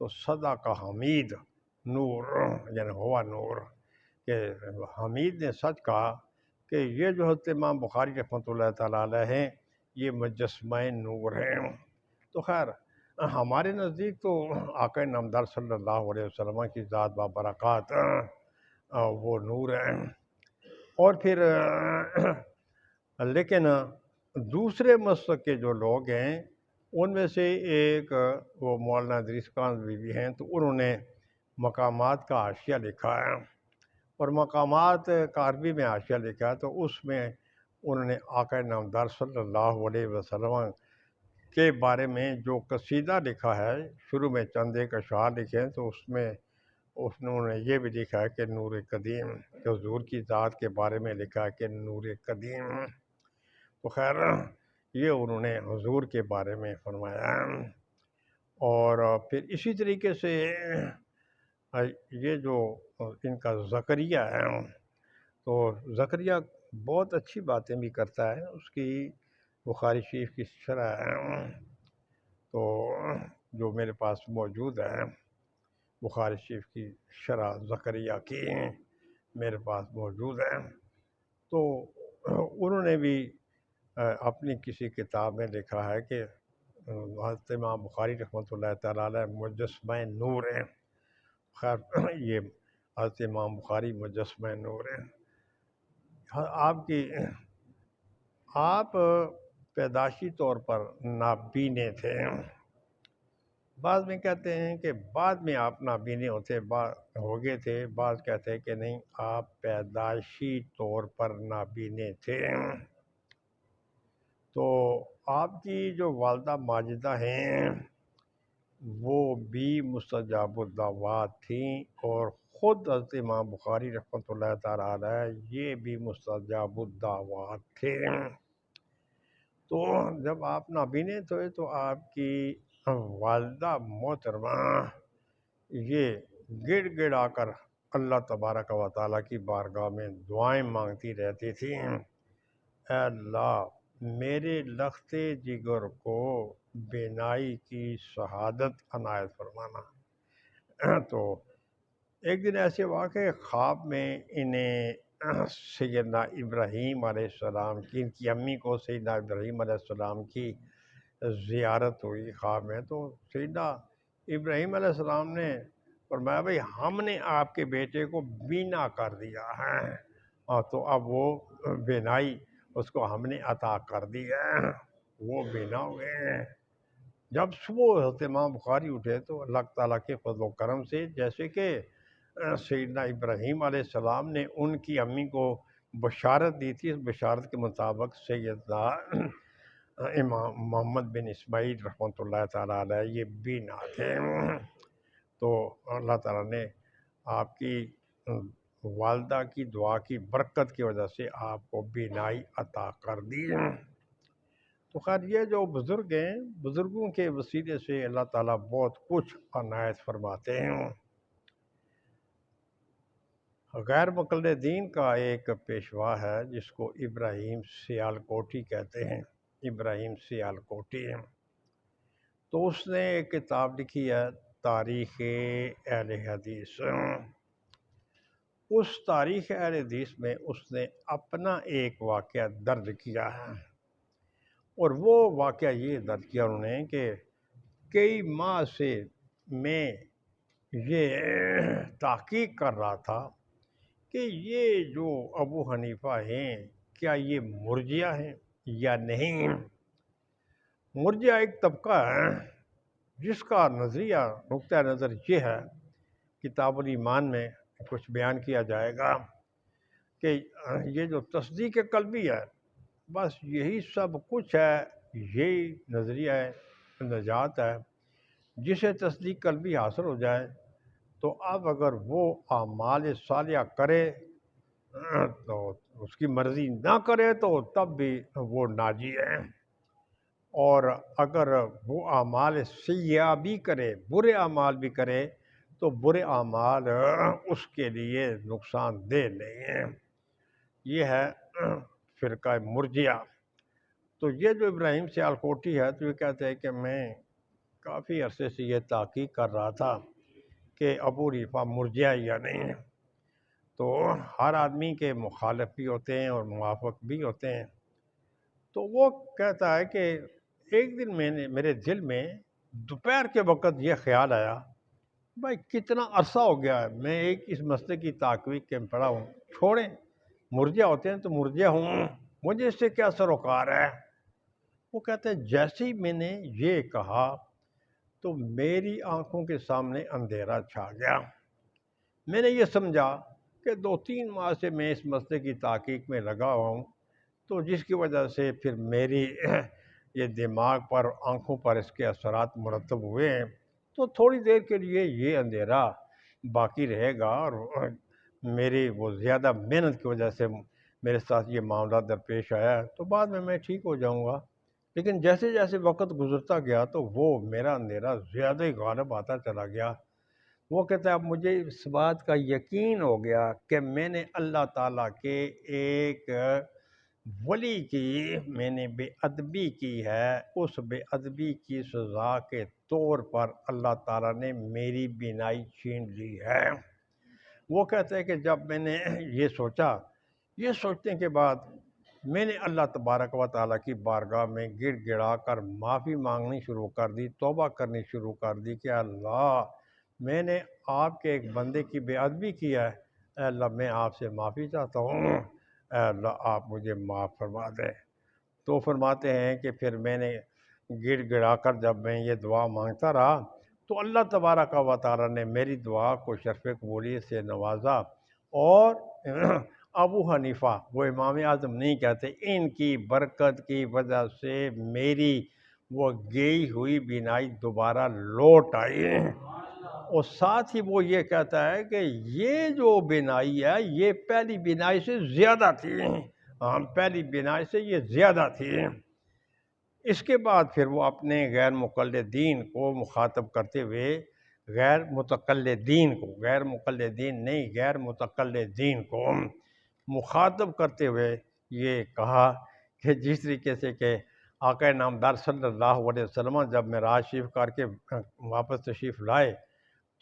[SPEAKER 2] تو صدقہ حمید نور، یعنی ہوا نور، کہ حمید نے سچ کہا کہ یہ جو حضرت امام بخاری رحمۃ اللہ تعالیٰ علیہ ہیں یہ مجسمہ نور ہیں۔ تو خیر ہمارے نزدیک تو آقا نامدار صلی اللہ علیہ وسلم کی ذات بابرکات وہ نور ہیں، اور پھر لیکن دوسرے مسلک کے جو لوگ ہیں ان میں سے ایک وہ مولانا ادریس کاندھوی بھی ہیں، تو انہوں نے مقامات کا حاشیہ لکھا ہے، اور مقامات کا عربی میں حاشیہ لکھا ہے، تو اس میں انہوں نے آقا نامدار صلی اللہ علیہ وسلم کے بارے میں جو قصیدہ لکھا ہے، شروع میں چند ایک اشعار لکھے ہیں، تو اس میں انہوں نے یہ بھی لکھا ہے کہ نور قدیم، کہ حضور کی ذات کے بارے میں لکھا ہے کہ نور قدیم۔ تو خیر یہ انہوں نے حضور کے بارے میں فرمایا ہے۔ اور پھر اسی طریقے سے یہ جو ان کا زکریا ہے، تو زکریا بہت اچھی باتیں بھی کرتا ہے، اس کی بخاری شریف کی شرح ہے، تو جو میرے پاس موجود ہے بخاری شریف کی شرح زکریا کی میرے پاس موجود ہے، تو انہوں نے بھی اپنی کسی کتاب میں لکھا ہے کہ حضرت امام بخاری رحمۃ اللہ تعالیٰ علیہ مجسمہ نور ہیں۔ خیر یہ حضرت امام بخاری مجسمہ نور ہیں۔ آپ پیدائشی طور پر نابینے تھے، بعض میں کہتے ہیں کہ بعد میں آپ نابینے ہو گئے تھے، بعض کہتے ہیں کہ نہیں، آپ پیدائشی طور پر نابینے تھے۔ تو آپ کی جو والدہ ماجدہ ہیں وہ بھی مستجاب الدعوات تھیں، اور خود حضرت امام بخاری رحمۃ اللہ تعالیٰ علیہ یہ بھی مستجاب الدعوات تھے۔ تو جب آپ نابینے تھے تو آپ کی والدہ محترمہ یہ گڑ گڑ آ کر اللہ تبارک و تعالیٰ کی بارگاہ میں دعائیں مانگتی رہتی تھیں، اے اللہ میرے لخت جگر کو بینائی کی شہادت عنایت فرمانا۔ تو ایک دن ایسے واقع خواب میں انہیں سیدنا ابراہیم علیہ السلام کی، ان کی امی کو سیدنا ابراہیم علیہ السلام کی زیارت ہوئی خواب میں، تو سیدنا ابراہیم علیہ السلام نے فرمایا بھائی ہم نے آپ کے بیٹے کو بینا کر دیا ہے، اور تو اب وہ بینائی اس کو ہم نے عطا کر دی ہے، وہ بینا ہوئے ہیں۔ جب صبح حضرت امام بخاری اٹھے تو اللہ تعالیٰ کے فضل و کرم سے جیسے کہ سیدنا ابراہیم علیہ السلام نے ان کی امی کو بشارت دی تھی، اس بشارت کے مطابق سیدنا امام محمد بن اسماعیل رحمۃ اللہ تعالیٰ علیہ یہ بینا تھے۔ تو اللہ تعالیٰ نے آپ کی والدہ کی دعا کی برکت کی وجہ سے آپ کو بینائی عطا کر دی۔ تو خیر یہ جو بزرگ ہیں، بزرگوں کے وسیلے سے اللہ تعالیٰ بہت کچھ عنایت فرماتے ہیں۔ غیر مقلدین کا ایک پیشوا ہے جس کو ابراہیم سیالکوٹی کہتے ہیں، ابراہیم سیالکوٹی، تو اس نے ایک کتاب لکھی ہے تاریخ اہل حدیث۔ اس تاریخ اہل حدیث میں اس نے اپنا ایک واقعہ درج کیا ہے، اور وہ واقعہ یہ درج کیا انہوں نے کہ کئی ماہ سے میں یہ تحقیق کر رہا تھا کہ یہ جو ابو حنیفہ ہیں کیا یہ مرجئہ ہیں یا نہیں۔ مرجئہ ایک طبقہ ہے جس کا نظریہ، نقطہ نظر یہ ہے، کتاب الایمان میں کچھ بیان کیا جائے گا کہ یہ جو تصدیق قلبی ہے بس یہی سب کچھ ہے، یہی نظریہ ہے نجات ہے۔ جسے تصدیق قلبی حاصل ہو جائے تو اب اگر وہ اعمال صالحہ کرے تو اس کی مرضی نہ کرے تو تب بھی وہ ناجی ہے، اور اگر وہ اعمال سیئہ بھی کرے، برے اعمال بھی کرے تو برے اعمال اس کے لیے نقصان دہ نہیں ہیں۔ یہ ہے فرقہ مرجئہ۔ تو یہ جو ابراہیم سیالکوٹی ہے تو یہ کہتے ہیں کہ میں کافی عرصے سے یہ تحقیق کر رہا تھا کہ ابو حنیفہ مرجئہ یا نہیں ہے۔ تو ہر آدمی کے مخالف بھی ہوتے ہیں اور موافق بھی ہوتے ہیں۔ تو وہ کہتا ہے کہ ایک دن میرے دل میں دوپہر کے وقت یہ خیال آیا، بھائی کتنا عرصہ ہو گیا ہے میں ایک اس مسئلے کی تحقیق کے پڑا ہوں، چھوڑیں مرجئہ ہوتے ہیں تو مرجئہ ہوں، مجھے اس سے کیا سروکار ہے۔ وہ کہتے ہیں جیسے ہی میں نے یہ کہا تو میری آنکھوں کے سامنے اندھیرا چھا گیا، میں نے یہ سمجھا کہ 2-3 ماہ سے میں اس مسئلے کی تحقیق میں لگا ہوں، تو جس کی وجہ سے پھر میری یہ دماغ پر آنکھوں پر اس کے اثرات مرتب ہوئے ہیں، تو تھوڑی دیر کے لیے یہ اندھیرا باقی رہے گا، اور میری وہ زیادہ محنت کی وجہ سے میرے ساتھ یہ معاملہ درپیش آیا، تو بعد میں ٹھیک ہو جاؤں گا۔ لیکن جیسے جیسے وقت گزرتا گیا تو وہ میرا اندھیرا زیادہ ہی غالب آتا چلا گیا۔ وہ کہتا ہے اب مجھے اس بات کا یقین ہو گیا کہ میں نے اللہ تعالیٰ کے ایک ولی کی میں نے بے ادبی کی ہے، اس بے ادبی کی سزا کے طور پر اللہ تعالیٰ نے میری بینائی چھین لی ہے۔ وہ کہتا ہے کہ جب میں نے یہ سوچا، یہ سوچنے کے بعد میں نے اللہ تبارک و تعالیٰ کی بارگاہ میں گڑ گڑا کر معافی مانگنی شروع کر دی، توبہ کرنی شروع کر دی کہ اللہ میں نے آپ کے ایک بندے کی بے ادبی کی ہے، اے اللہ میں آپ سے معافی چاہتا ہوں، اے اللہ آپ مجھے معاف فرما دیں۔ تو فرماتے ہیں کہ پھر میں نے گڑ گڑا کر جب میں یہ دعا مانگتا رہا تو اللہ تبارک و تعالیٰ نے میری دعا کو شرف قبولیت سے نوازا، اور ابو حنیفہ وہ امام اعظم نہیں کہتے، ان کی برکت کی وجہ سے میری وہ گئی ہوئی بینائی دوبارہ لوٹ آئی، اور ساتھ ہی وہ یہ کہتا ہے کہ یہ جو بینائی ہے یہ پہلی بینائی سے زیادہ تھی، پہلی بینائی سے یہ زیادہ تھی۔ اس کے بعد پھر وہ اپنے غیر مقلدین کو مخاطب کرتے ہوئے غیر متقلدین کو، غیر مقلدین نہیں غیر متقلدین کو مخاطب کرتے ہوئے یہ کہا کہ جس طریقے سے کہ آقا نامدار صلی اللہ علیہ وسلم جب معراج شریف کر کے واپس تشریف لائے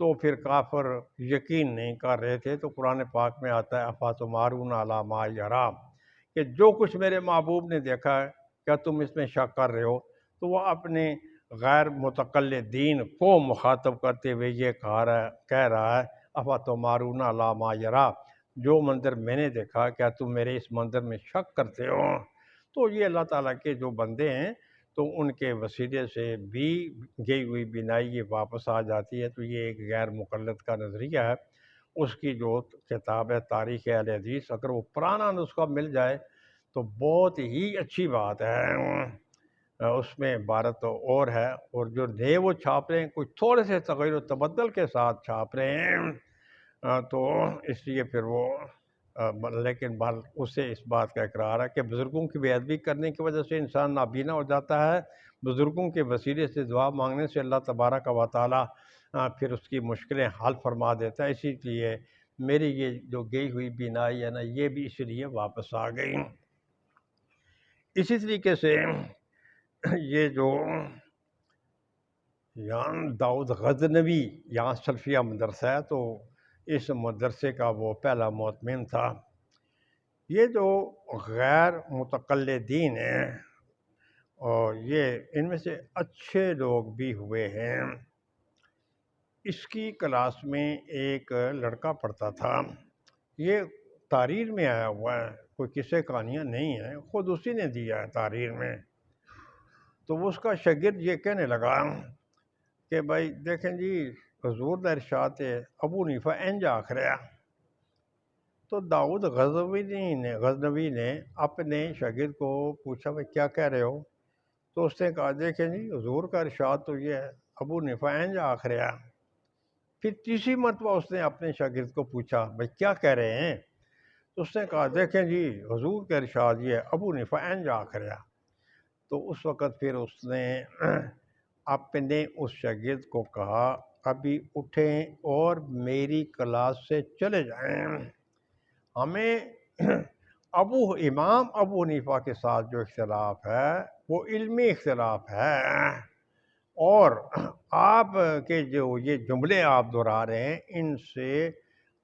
[SPEAKER 2] تو پھر کافر یقین نہیں کر رہے تھے، تو قرآن پاک میں آتا ہے افاتمارون علی ما یری، کہ جو کچھ میرے محبوب نے دیکھا ہے کیا تم اس میں شک کر رہے ہو؟ تو وہ اپنے غیر متقلدین کو مخاطب کرتے ہوئے یہ کہہ رہا ہے افاتمارون علی ما یری، جو منظر میں نے دیکھا کیا تم میرے اس منظر میں شک کرتے ہو؟ تو یہ اللہ تعالیٰ کے جو بندے ہیں تو ان کے وسیلے سے بھی گئی ہوئی بینائی یہ واپس آ جاتی ہے۔ تو یہ ایک غیر مقلد کا نظریہ ہے۔ اس کی جو کتاب ہے تاریخ اہل حدیث، اگر وہ پرانا نسخہ مل جائے تو بہت ہی اچھی بات ہے، اس میں عبارت اور ہے، اور جو نئے وہ چھاپ رہے ہیں کچھ تھوڑے سے تغیر و تبدل کے ساتھ چھاپ رہے ہیں، تو اس لیے پھر وہ لیکن اس سے اس بات کا اقرار ہے کہ بزرگوں کی بے ادبی کرنے کی وجہ سے انسان نابینا ہو جاتا ہے، بزرگوں کے وسیلے سے دعا مانگنے سے اللہ تبارک و تعالیٰ پھر اس کی مشکلیں حل فرما دیتا ہے۔ اسی لیے میری یہ جو گئی ہوئی بینائی ہے نا یہ بھی اس لیے واپس آ گئی۔ اسی طریقے سے یہ جو یہاں داؤد غزنوی یہاں سلفیہ مدرسہ ہے، تو اس مدرسے کا وہ پہلا مؤتمن تھا۔ یہ جو غیر متقلدین ہیں اور یہ ان میں سے اچھے لوگ بھی ہوئے ہیں، اس کی کلاس میں ایک لڑکا پڑھتا تھا، یہ تحریر میں آیا ہوا ہے، کوئی قصے کہانیاں نہیں ہیں، خود اسی نے دیا ہے تحریر میں۔ تو اس کا شاگرد یہ کہنے لگا کہ بھائی دیکھیں جی حضور دا ارشاد ہے ابو حنیفہ انج آکھ رہا۔ تو داؤد غزنوی نے اپنے شاگرد کو پوچھا بھائی کیا کہہ رہے ہو؟ تو اس نے کہا دیکھیں جی حضور کا ارشاد تو یہ ہے ابو حنیفہ انج آکھ رہا۔ پھر تیسری مرتبہ اس نے اپنے شاگرد کو پوچھا بھائی کیا کہہ رہے ہیں؟ تو اس نے کہا دیکھیں جی حضور کا ارشاد یہ ہے ابو حنیفہ انج آکھ رہا۔ تو اس وقت پھر اس نے اپنے اس شاگرد کو کہا ابھی اٹھیں اور میری کلاس سے چلے جائیں، ہمیں امام ابو حنیفہ کے ساتھ جو اختلاف ہے وہ علمی اختلاف ہے، اور آپ کے جو یہ جملے آپ دہرا رہے ہیں ان سے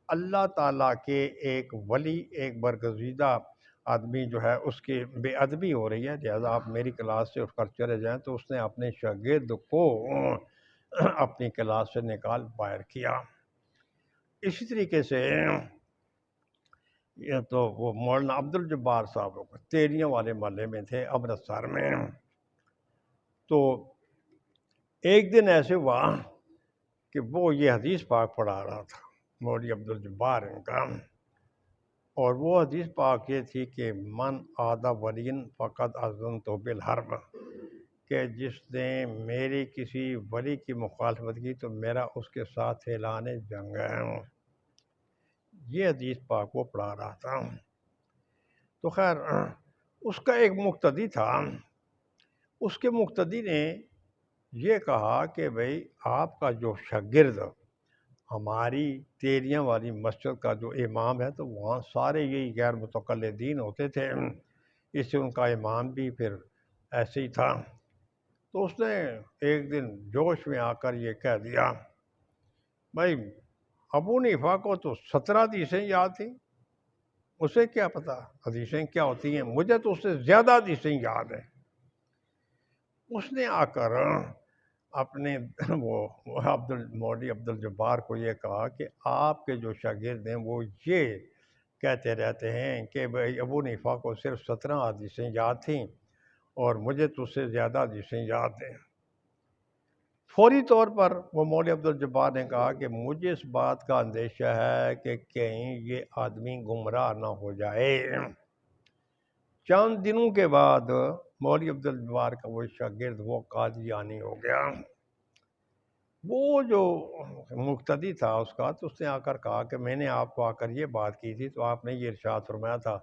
[SPEAKER 2] اللہ تعالیٰ کے ایک ولی ایک برگزیدہ آدمی جو ہے اس کی بے ادبی ہو رہی ہے، لہذا آپ میری کلاس سے اٹھ کر چلے جائیں۔ تو اس نے اپنے شاگرد کو اپنی کلاس سے نکال باہر کیا۔ اسی طریقے سے یہ تو وہ مولانا عبدالجبار صاحب تیریاں والے محلے میں تھے امرتسر میں۔ تو ایک دن ایسے ہوا کہ وہ یہ حدیث پاک پڑھا رہا تھا، مولوی عبدالجبار ان کا، اور وہ حدیث پاک یہ تھی کہ من آدھا ولین فقط اذن تو بالحرب، کہ جس نے میری کسی ولی کی مخالفت کی تو میرا اس کے ساتھ اعلان جنگ ہے۔ یہ حدیث پاک وہ پڑھا رہا تھا۔ تو خیر اس کا ایک مقتدی تھا، اس کے مقتدی نے یہ کہا کہ بھئی آپ کا جو شاگرد ہماری تیریاں والی مسجد کا جو امام ہے تو وہاں سارے یہی غیر متقلدین ہوتے تھے، اس سے ان کا امام بھی پھر ایسے ہی تھا۔ تو اس نے ایک دن جوش میں آ کر یہ کہہ دیا، بھائی ابو حنیفہ کو تو 17 حدیثیں یاد تھیں، اسے کیا پتہ حدیثیں کیا ہوتی ہیں، مجھے تو اس سے زیادہ حدیثیں یاد ہیں۔ اس نے آ کر اپنے وہ مولوی عبدالجبار کو یہ کہا کہ آپ کے جو شاگرد ہیں وہ یہ کہتے رہتے ہیں کہ بھائی ابو حنیفہ کو صرف 17 حدیثیں یاد تھیں اور مجھے تو اس سے زیادہ حدیثیں یاد ہیں۔ فوری طور پر وہ مولوی عبدالجبار نے کہا کہ مجھے اس بات کا اندیشہ ہے کہ کہیں یہ آدمی گمراہ نہ ہو جائے۔ چند دنوں کے بعد مولوی عبدالجبار کا وہ شاگرد وہ قادیانی ہو گیا۔ وہ جو مقتدی تھا اس کا، تو اس نے آ کر کہا کہ میں نے آپ کو آ کر یہ بات کی تھی تو آپ نے یہ ارشاد فرمایا تھا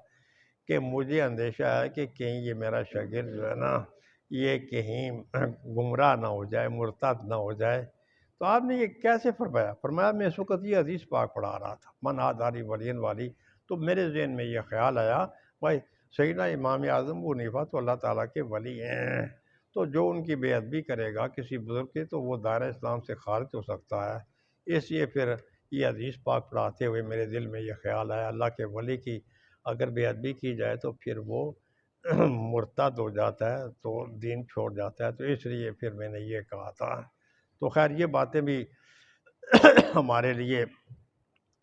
[SPEAKER 2] کہ مجھے اندیشہ ہے کہ کہیں یہ میرا شاگرد جو ہے نا یہ کہیں گمراہ نہ ہو جائے، مرتد نہ ہو جائے۔ تو آپ نے یہ کیسے فرمایا؟ فرمایا میں اس وقت یہ حدیث پاک پڑھا رہا تھا، من آداری ولین والی، تو میرے ذہن میں یہ خیال آیا بھائی سیدنا امام اعظم ابو حنیفہ تو اللہ تعالیٰ کے ولی ہیں، تو جو ان کی بے ادبی کرے گا کسی بزرگ کی تو وہ دائرہ اسلام سے خارج ہو سکتا ہے۔ اس لیے پھر یہ حدیث پاک پڑھاتے ہوئے میرے دل میں یہ خیال آیا اللہ کے ولی کی اگر بے ادبی کی جائے تو پھر وہ مرتد ہو جاتا ہے، تو دین چھوڑ جاتا ہے، تو اس لیے پھر میں نے یہ کہا تھا۔ تو خیر یہ باتیں بھی ہمارے لیے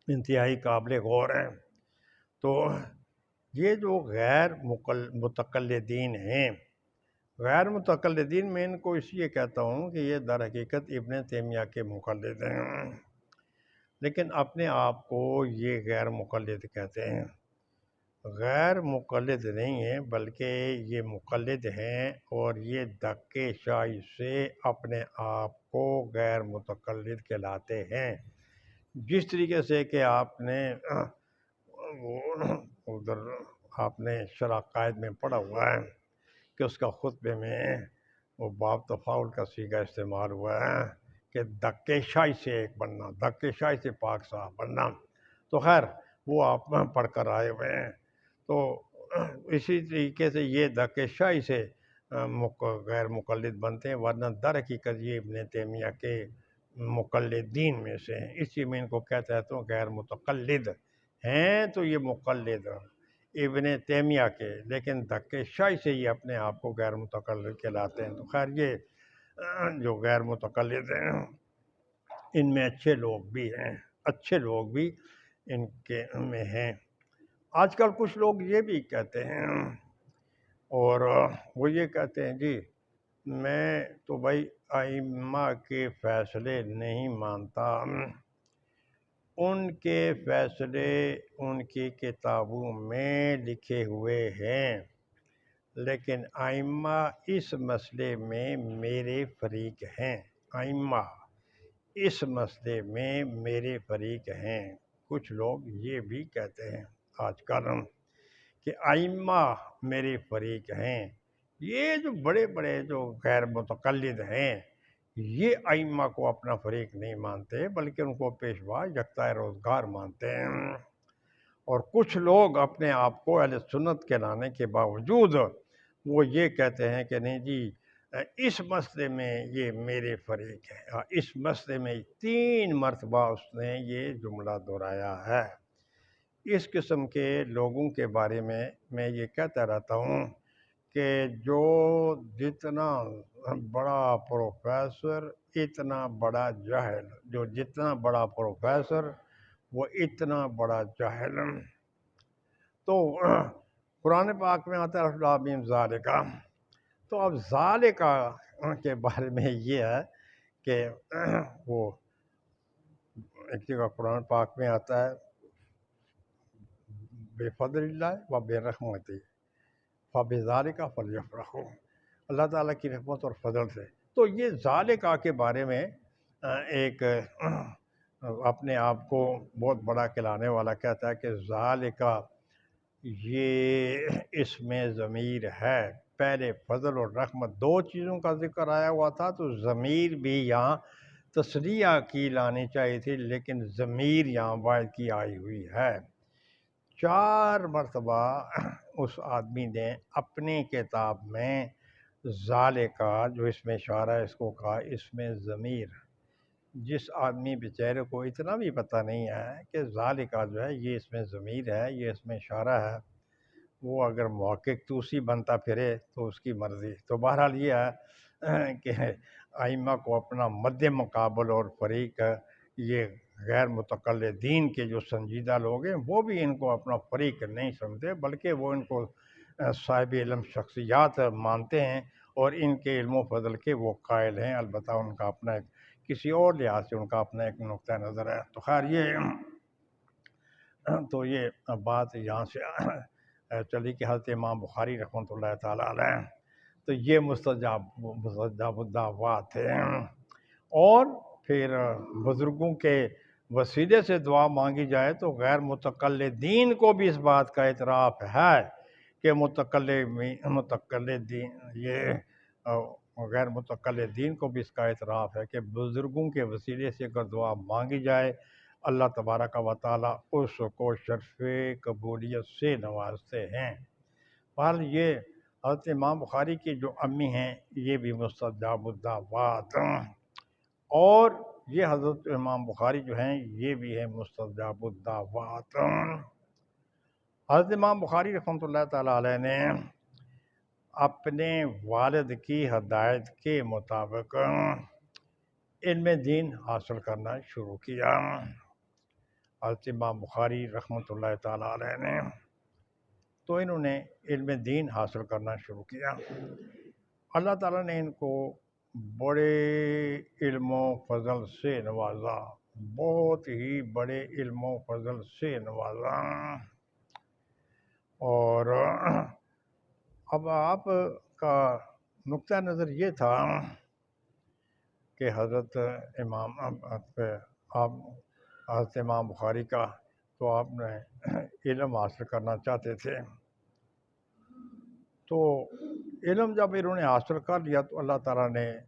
[SPEAKER 2] انتہائی قابل غور ہیں۔ تو یہ جو غیر متقلدین ہیں، غیر متقلدین میں ان کو اس لیے کہتا ہوں کہ یہ در حقیقت ابن تیمیہ کے مقلد ہیں، لیکن اپنے آپ کو یہ غیر مقلد کہتے ہیں۔ غیر مقلد نہیں ہیں بلکہ یہ مقلد ہیں، اور یہ دھکے شاہی سے اپنے آپ کو غیر متقلد کہلاتے ہیں۔ جس طریقے سے کہ آپ نے ادھر آپ نے شرح قائد میں پڑھا ہوا ہے کہ اس کا خطبے میں وہ باب تفاعل کا صیغہ استعمال ہوا ہے کہ دھکے شاہی سے ایک بننا، دھکے شاہی سے پاک صاف بننا۔ تو خیر وہ آپ پڑھ کر آئے ہوئے ہیں۔ تو اسی طریقے سے یہ دھکے شاہی سے غیر مقلد بنتے ہیں، ورنہ در حقیقت یہ ابن تیمیہ کے مقلدین میں سے ہیں۔ اس لیے میں ان کو کہتا ہوں غیر متقلد ہیں، تو یہ مقلد ابن تیمیہ کے، لیکن دھکے شاہی سے یہ اپنے آپ کو غیر متقلد کہلاتے ہیں۔ تو خیر یہ جو غیر متقلد ہیں ان میں اچھے لوگ بھی ہیں، اچھے لوگ بھی ان کے میں ہیں۔ آج کل کچھ لوگ یہ بھی کہتے ہیں، اور وہ یہ کہتے ہیں جی میں تو بھائی ائمہ کے فیصلے نہیں مانتا، ان کے فیصلے ان کی کتابوں میں لکھے ہوئے ہیں، لیکن ائمہ اس مسئلے میں میرے فریق ہیں، ائمہ اس مسئلے میں میرے فریق ہیں۔ کچھ لوگ یہ بھی کہتے ہیں آج کل کہ ائمہ میرے فریق ہیں۔ یہ جو بڑے بڑے جو غیر متقلد ہیں یہ ائمہ کو اپنا فریق نہیں مانتے بلکہ ان کو پیشوا یکتا روزگار مانتے ہیں، اور کچھ لوگ اپنے آپ کو اہل سنت کہلانے کے باوجود وہ یہ کہتے ہیں کہ نہیں جی اس مسئلے میں یہ میرے فریق ہے۔ اس مسئلے میں 3 مرتبہ اس نے یہ جملہ دہرایا ہے۔ اس قسم کے لوگوں کے بارے میں یہ کہتا رہتا ہوں کہ جو جتنا بڑا پروفیسر اتنا بڑا جاہل، جو جتنا بڑا پروفیسر وہ اتنا بڑا جاہل۔ تو قرآن پاک میں آتا ہے الف لام میم ذالک، تو اب ذالک کے بارے میں یہ ہے کہ وہ ایک جگہ قرآن پاک میں آتا ہے بفضل اللہ و برحمتہ فبذالک فلیفرحوا، اللہ تعالیٰ کی رحمت اور فضل سے۔ تو یہ ذالکہ کے بارے میں ایک اپنے آپ کو بہت بڑا کہلانے والا کہتا ہے کہ ذالکہ یہ اس میں ضمیر ہے، پہلے فضل اور رحمت دو چیزوں کا ذکر آیا ہوا تھا، تو ضمیر بھی یہاں تسلیہ کی لانی چاہیے تھی، لیکن ضمیر یہاں واحد کی آئی ہوئی ہے۔ 4 مرتبہ اس آدمی نے اپنی کتاب میں ذالکہ جو اس میں اشارہ ہے اس کو کہا اس میں ضمیر۔ جس آدمی بیچارے کو اتنا بھی پتہ نہیں ہے کہ ذالکہ جو ہے یہ اس میں ضمیر ہے، یہ اس میں اشارہ ہے، وہ اگر محقق توسی بنتا پھرے تو اس کی مرضی۔ تو بہرحال یہ ہے کہ ائمہ کو اپنا مد مقابل اور فریق یہ غیر متقلدین کے جو سنجیدہ لوگ ہیں وہ بھی ان کو اپنا فریق نہیں سمجھتے، بلکہ وہ ان کو صاحب علم شخصیات مانتے ہیں اور ان کے علم و فضل کے وہ قائل ہیں، البتہ ان کا اپنا ایک کسی اور لحاظ سے ان کا اپنا ایک نقطہ نظر ہے۔ تو خیر یہ بات یہاں سے چلی کہ حضرت امام بخاری رحمۃ اللہ تعالیٰ علیہ تو یہ مستجاب الدعوات تھے، اور پھر بزرگوں کے وسیلے سے دعا مانگی جائے تو غیر متقلدین کو بھی اس بات کا اعتراف ہے کہ متقلدین یہ غیر متقلدین کو بھی اس کا اعتراف ہے کہ بزرگوں کے وسیلے سے اگر دعا مانگی جائے اللہ تبارک و تعالیٰ اس کو شرف قبولیت سے نوازتے ہیں۔ بہرحال یہ حضرت امام بخاری کی جو امی ہیں یہ بھی مستجاب الدعوات، اور یہ حضرت امام بخاری جو ہیں یہ بھی ہے مستجاب الدعوات۔ حضرت امام بخاری رحمۃ اللہ تعالیٰ علیہ نے اپنے والد کی ہدایت کے مطابق علم دین حاصل کرنا شروع کیا۔ حضرت امام بخاری رحمۃ اللہ تعالیٰ علیہ نے تو انہوں نے علم دین حاصل کرنا شروع کیا۔ اللہ تعالیٰ نے ان کو بڑے علم و فضل سے نوازا، بہت ہی بڑے علم و فضل سے نوازا۔ اور اب آپ کا نقطہ نظر یہ تھا کہ حضرت امام بخاری کا تو آپ نے علم حاصل کرنا چاہتے تھے، تو علم جب انہوں نے حاصل کر لیا تو اللہ تعالیٰ نے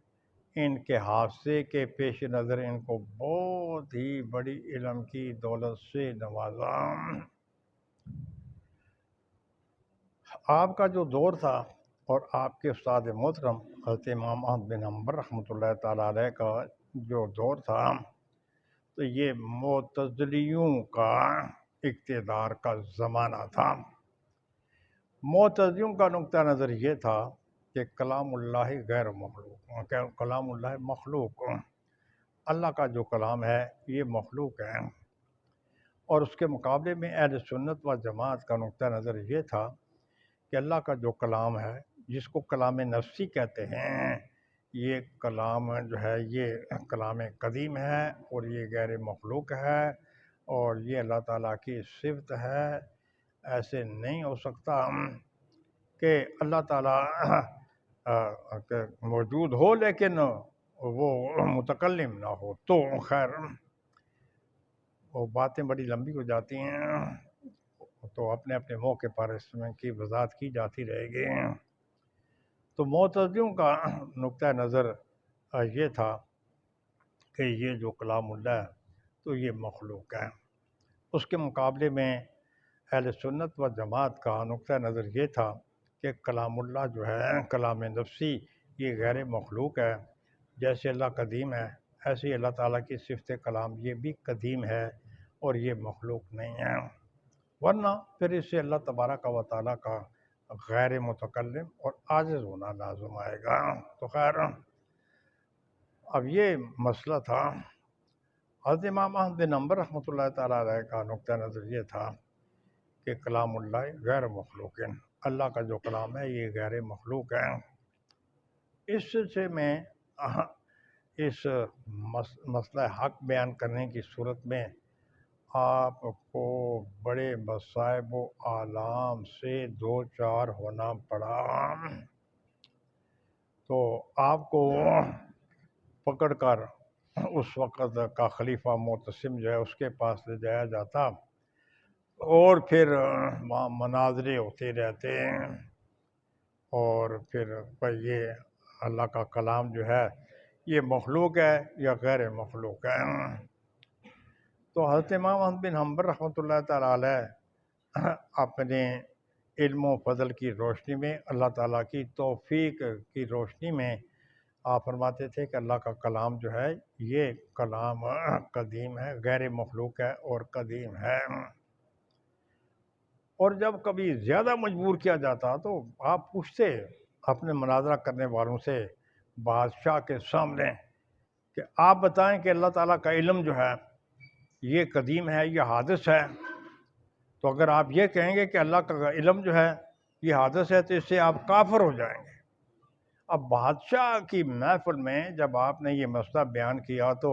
[SPEAKER 2] ان کے حافظے کے پیش نظر ان کو بہت ہی بڑی علم کی دولت سے نوازا۔ آپ کا جو دور تھا اور آپ کے استاد محترم حضرت امام احمد بن حنبل رحمۃ اللہ تعالیٰ علیہ کا جو دور تھا تو یہ معتزلیوں کا اقتدار کا زمانہ تھا۔ معتزلیوں کا نقطہ نظر یہ تھا کہ کلام اللہ غیر مخلوق، کلام اللہ مخلوق، اللہ کا جو کلام ہے یہ مخلوق ہے، اور اس کے مقابلے میں اہل سنت و جماعت کا نقطہ نظر یہ تھا کہ اللہ کا جو کلام ہے جس کو کلام نفسی کہتے ہیں یہ کلام جو ہے یہ کلام قدیم ہے اور یہ غیر مخلوق ہے اور یہ اللہ تعالیٰ کی صفت ہے۔ ایسے نہیں ہو سکتا کہ اللہ تعالیٰ موجود ہو لیکن وہ متکلم نہ ہو۔ تو خیر وہ باتیں بڑی لمبی ہو جاتی ہیں تو اپنے اپنے موقع پر اس میں کی وضاحت کی جاتی رہے گی۔ تو معتزلیوں کا نقطہ نظر یہ تھا کہ یہ جو کلام اللہ ہے تو یہ مخلوق ہے۔ اس کے مقابلے میں اہل سنت و جماعت کا نقطہ نظر یہ تھا کہ کلام اللہ جو ہے کلام نفسی یہ غیر مخلوق ہے، جیسے اللہ قدیم ہے ایسے ہی اللہ تعالیٰ کی صفت کلام یہ بھی قدیم ہے اور یہ مخلوق نہیں ہے، ورنہ پھر اس سے اللہ تبارک و تعالیٰ کا غیر متکلم اور عاجز ہونا لازم آئے گا۔ تو خیر اب یہ مسئلہ تھا۔ حضرت امام احمد بن حنبل رحمۃ اللہ تعالیٰ علیہ کا نقطہ نظر یہ تھا کہ کلام اللہ غیر مخلوق ہے، اللہ کا جو کلام ہے یہ غیر مخلوق ہے۔ اس سے میں اس مسئلہ حق بیان کرنے کی صورت میں آپ کو بڑے مصائب و آلام سے دو چار ہونا پڑا، تو آپ کو پکڑ کر اس وقت کا خلیفہ معتصم جو ہے اس کے پاس لے جایا جاتا، اور پھر وہاں مناظرے ہوتے رہتے ہیں، اور پھر بھائی یہ اللہ کا کلام جو ہے یہ مخلوق ہے یا غیر مخلوق ہے۔ تو حضرت امام احمد بن حنبل رحمۃ اللہ تعالیٰ علیہ اپنے علم و فضل کی روشنی میں، اللہ تعالیٰ کی توفیق کی روشنی میں آپ فرماتے تھے کہ اللہ کا کلام جو ہے یہ کلام قدیم ہے، غیر مخلوق ہے اور قدیم ہے۔ اور جب کبھی زیادہ مجبور کیا جاتا تو آپ پوچھتے اپنے مناظرہ کرنے والوں سے بادشاہ کے سامنے کہ آپ بتائیں کہ اللہ تعالیٰ کا علم جو ہے یہ قدیم ہے یا حادث ہے، تو اگر آپ یہ کہیں گے کہ اللہ کا علم جو ہے یہ حادث ہے تو اس سے آپ کافر ہو جائیں گے۔ اب بادشاہ کی محفل میں جب آپ نے یہ مسئلہ بیان کیا تو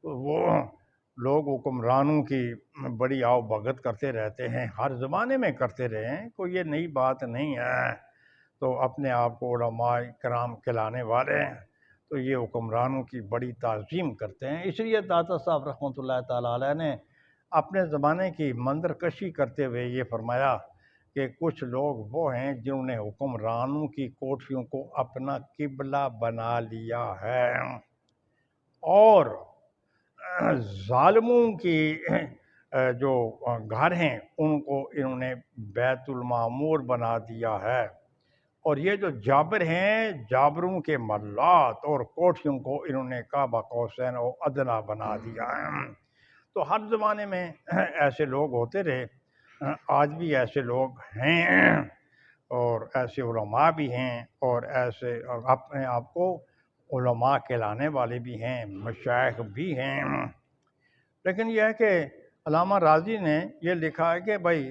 [SPEAKER 2] وہ لوگ حکمرانوں کی بڑی آؤ بھگت کرتے رہتے ہیں، ہر زمانے میں کرتے رہے ہیں، کوئی یہ نئی بات نہیں ہے، تو اپنے آپ کو علماء کرام کہلانے والے ہیں، تو یہ حکمرانوں کی بڑی تعظیم کرتے ہیں۔ اس لیے داتا صاحب رحمۃ اللہ تعالیٰ علیہ نے اپنے زمانے کی منظر کشی کرتے ہوئے یہ فرمایا کہ کچھ لوگ وہ ہیں جنہوں نے حکمرانوں کی کوٹھیوں کو اپنا قبلہ بنا لیا ہے، اور ظالموں کی جو گھر ہیں ان کو انہوں نے بیت المعمور بنا دیا ہے، اور یہ جو جابر ہیں جابروں کے محلات اور کوٹھیوں کو انہوں نے کعبہ قوسین و ادنیٰ بنا دیا ہے۔ تو ہر زمانے میں ایسے لوگ ہوتے رہے، آج بھی ایسے لوگ ہیں، اور ایسے علماء بھی ہیں، اور ایسے اپنے آپ کو علماء کہلانے والے بھی ہیں، مشائخ بھی ہیں۔ لیکن یہ ہے کہ علامہ راضی نے یہ لکھا ہے کہ بھائی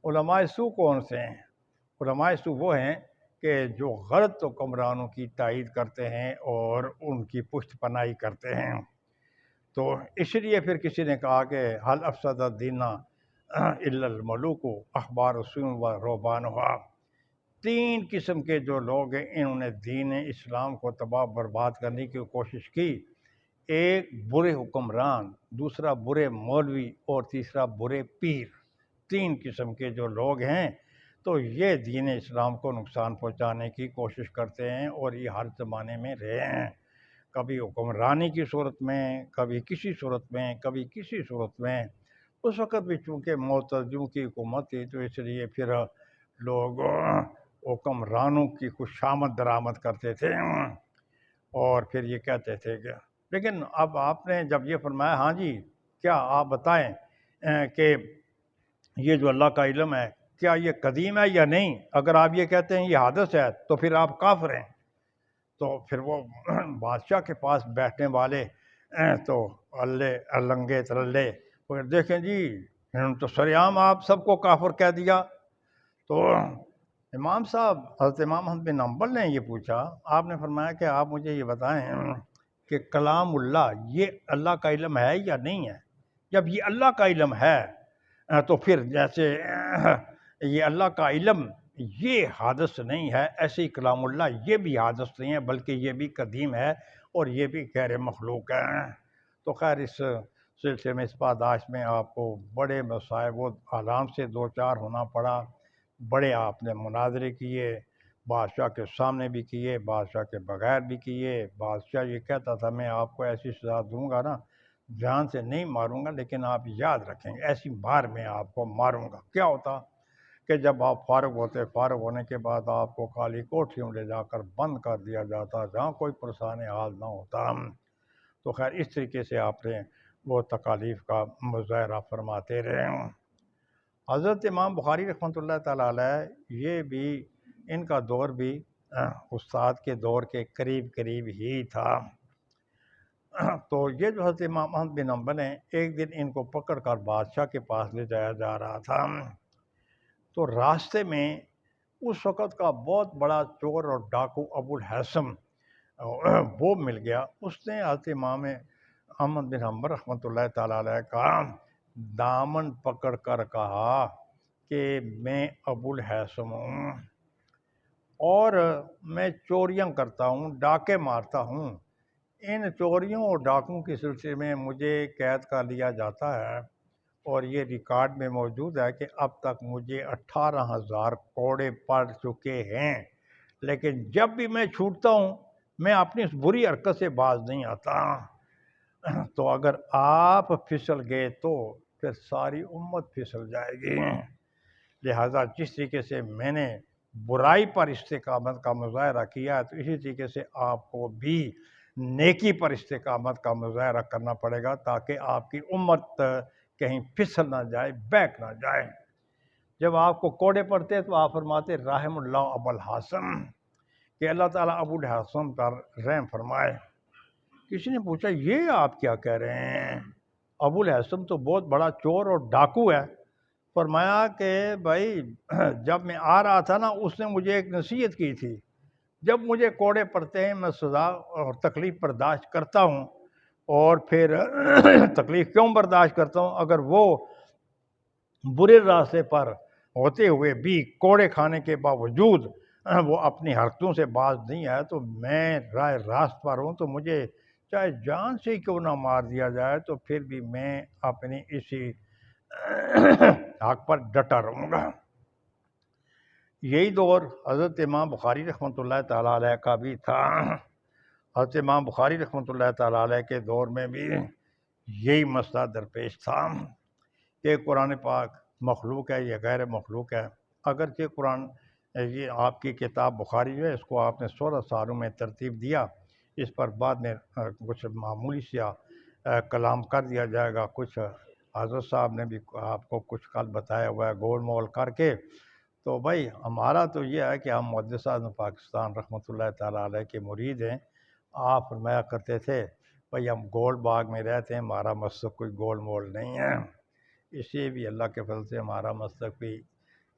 [SPEAKER 2] علماء سو کون سے ہیں؟ علماء سو وہ ہیں کہ جو غلط حکمرانوں کی تائید کرتے ہیں اور ان کی پشت پناہی کرتے ہیں۔ تو اس لیے پھر کسی نے کہا کہ حل افسد الدین الا الملوک اخبار السوء و رہبانھا، تین قسم کے جو لوگ ہیں انہوں نے دین اسلام کو تباہ برباد کرنے کی کوشش کی، ایک برے حکمران، دوسرا برے مولوی، اور تیسرا برے پیر۔ تین قسم کے جو لوگ ہیں تو یہ دین اسلام کو نقصان پہنچانے کی کوشش کرتے ہیں، اور یہ ہر زمانے میں رہے ہیں، کبھی حکمرانی کی صورت میں، کبھی کسی صورت میں، کبھی کسی صورت میں۔ اس وقت بھی چونکہ معتزلوں کی حکومت تھی تو اس لیے پھر لوگ حکمرانوں کی خوشامد درآمد کرتے تھے، اور پھر یہ کہتے تھے کہ لیکن اب آپ نے جب یہ فرمایا ہاں جی کیا آپ بتائیں کہ یہ جو اللہ کا علم ہے کیا یہ قدیم ہے یا نہیں، اگر آپ یہ کہتے ہیں یہ حادث ہے تو پھر آپ کافر ہیں۔ تو پھر وہ بادشاہ کے پاس بیٹھنے والے تو لنگے ترلے دیکھیں جی انہوں نے تو سریعام آپ سب کو کافر کہہ دیا۔ تو امام صاحب حضرت امام احمد بن حنبل نے یہ پوچھا، آپ نے فرمایا کہ آپ مجھے یہ بتائیں کہ کلام اللہ یہ اللہ کا علم ہے یا نہیں ہے؟ جب یہ اللہ کا علم ہے تو پھر جیسے یہ اللہ کا علم یہ حادث نہیں ہے، ایسے ہی کلام اللہ یہ بھی حادث نہیں ہے بلکہ یہ بھی قدیم ہے اور یہ بھی غیر مخلوق ہے۔ تو خیر اس سلسلے میں اس پاداش میں آپ کو بڑے مصائب و آلام سے دو چار ہونا پڑا، بڑے آپ نے مناظرے کیے، بادشاہ کے سامنے بھی کیے، بادشاہ کے بغیر بھی کیے۔ بادشاہ یہ کہتا تھا میں آپ کو ایسی سزا دوں گا نا، جان سے نہیں ماروں گا لیکن آپ یاد رکھیں گے ایسی مار میں آپ کو ماروں گا۔ کیا ہوتا کہ جب آپ فارغ ہوتے، فارغ ہونے کے بعد آپ کو کالی کوٹھیوں لے جا کر بند کر دیا جاتا جہاں کوئی پرسان حال نہ ہوتا۔ تو خیر اس طریقے سے آپ نے وہ تکالیف کا مظاہرہ فرماتے رہے۔ حضرت امام بخاری رحمۃ اللہ تعالیٰ علیہ یہ بھی ان کا دور بھی استاد کے دور کے قریب قریب ہی تھا۔ تو یہ جو حضرت امام احمد بن حنبل ہیں ایک دن ان کو پکڑ کر بادشاہ کے پاس لے جایا جا رہا تھا، تو راستے میں اس وقت کا بہت بڑا چور اور ڈاکو ابو الحسن وہ مل گیا۔ اس نے حضرت امام احمد بن حنبل رحمۃ اللہ تعالیٰ علیہ کا دامن پکڑ کر کہا کہ میں ابو الہیثم ہوں اور میں چوریاں کرتا ہوں، ڈاکے مارتا ہوں۔ ان چوریوں اور ڈاکوں کے سلسلے میں مجھے قید کر لیا جاتا ہے، اور یہ ریکارڈ میں موجود ہے کہ اب تک مجھے 18,000 کوڑے پڑ چکے ہیں، لیکن جب بھی میں چھوٹتا ہوں میں اپنی اس بری حرکت سے باز نہیں آتا۔ تو اگر آپ پھسل گئے تو پھر ساری امت پھسل جائے گی، لہذا جس طریقے سے میں نے برائی پر استقامت کا مظاہرہ کیا ہے تو اسی طریقے سے آپ کو بھی نیکی پر استقامت کا مظاہرہ کرنا پڑے گا، تاکہ آپ کی امت کہیں پھسل نہ جائے، بیک نہ جائے۔ جب آپ کو کوڑے پڑتے ہیں تو آپ فرماتے رحم اللہ ابو الحسن، کہ اللہ تعالیٰ ابو الحسن پر رحم فرمائے۔ کسی نے پوچھا یہ آپ کیا کہہ رہے ہیں، ابو الحسن تو بہت بڑا چور اور ڈاکو ہے۔ فرمایا کہ بھائی جب میں آ رہا تھا نا، اس نے مجھے ایک نصیحت کی تھی، جب مجھے کوڑے پڑتے ہیں میں سزا اور تکلیف برداشت کرتا ہوں، اور پھر تکلیف کیوں برداشت کرتا ہوں؟ اگر وہ برے راستے پر ہوتے ہوئے بھی کوڑے کھانے کے باوجود وہ اپنی حرکتوں سے باز نہیں آیا تو میں راہ راست پر ہوں، تو مجھے چاہے جان سے کیوں نہ مار دیا جائے تو پھر بھی میں اپنی اسی حق پر ڈٹا رہوں گا۔ یہی دور حضرت امام بخاری رحمۃ اللہ تعالیٰ علیہ کا بھی تھا۔ حضرت امام بخاری رحمۃ اللہ تعالیٰ علیہ کے دور میں بھی یہی مسئلہ درپیش تھا کہ قرآن پاک مخلوق ہے یا غیر مخلوق ہے۔ اگرچہ قرآن یہ آپ کی کتاب بخاری جو ہے اس کو آپ نے 16 سالوں میں ترتیب دیا، اس پر بعد میں کچھ معمولی سا کلام کر دیا جائے گا۔ کچھ حضرت صاحب نے بھی آپ کو کچھ کل بتایا ہوا ہے گول مول کر کے۔ تو بھائی ہمارا تو یہ ہے کہ ہم محدث اعظم پاکستان رحمۃ اللہ تعالیٰ علیہ کے مرید ہیں۔ آپ فرمایا کرتے تھے بھائی ہم گول باغ میں رہتے ہیں، ہمارا مسلک کوئی گول مول نہیں ہے۔ اسے بھی اللہ کے فضل سے ہمارا مسلک بھی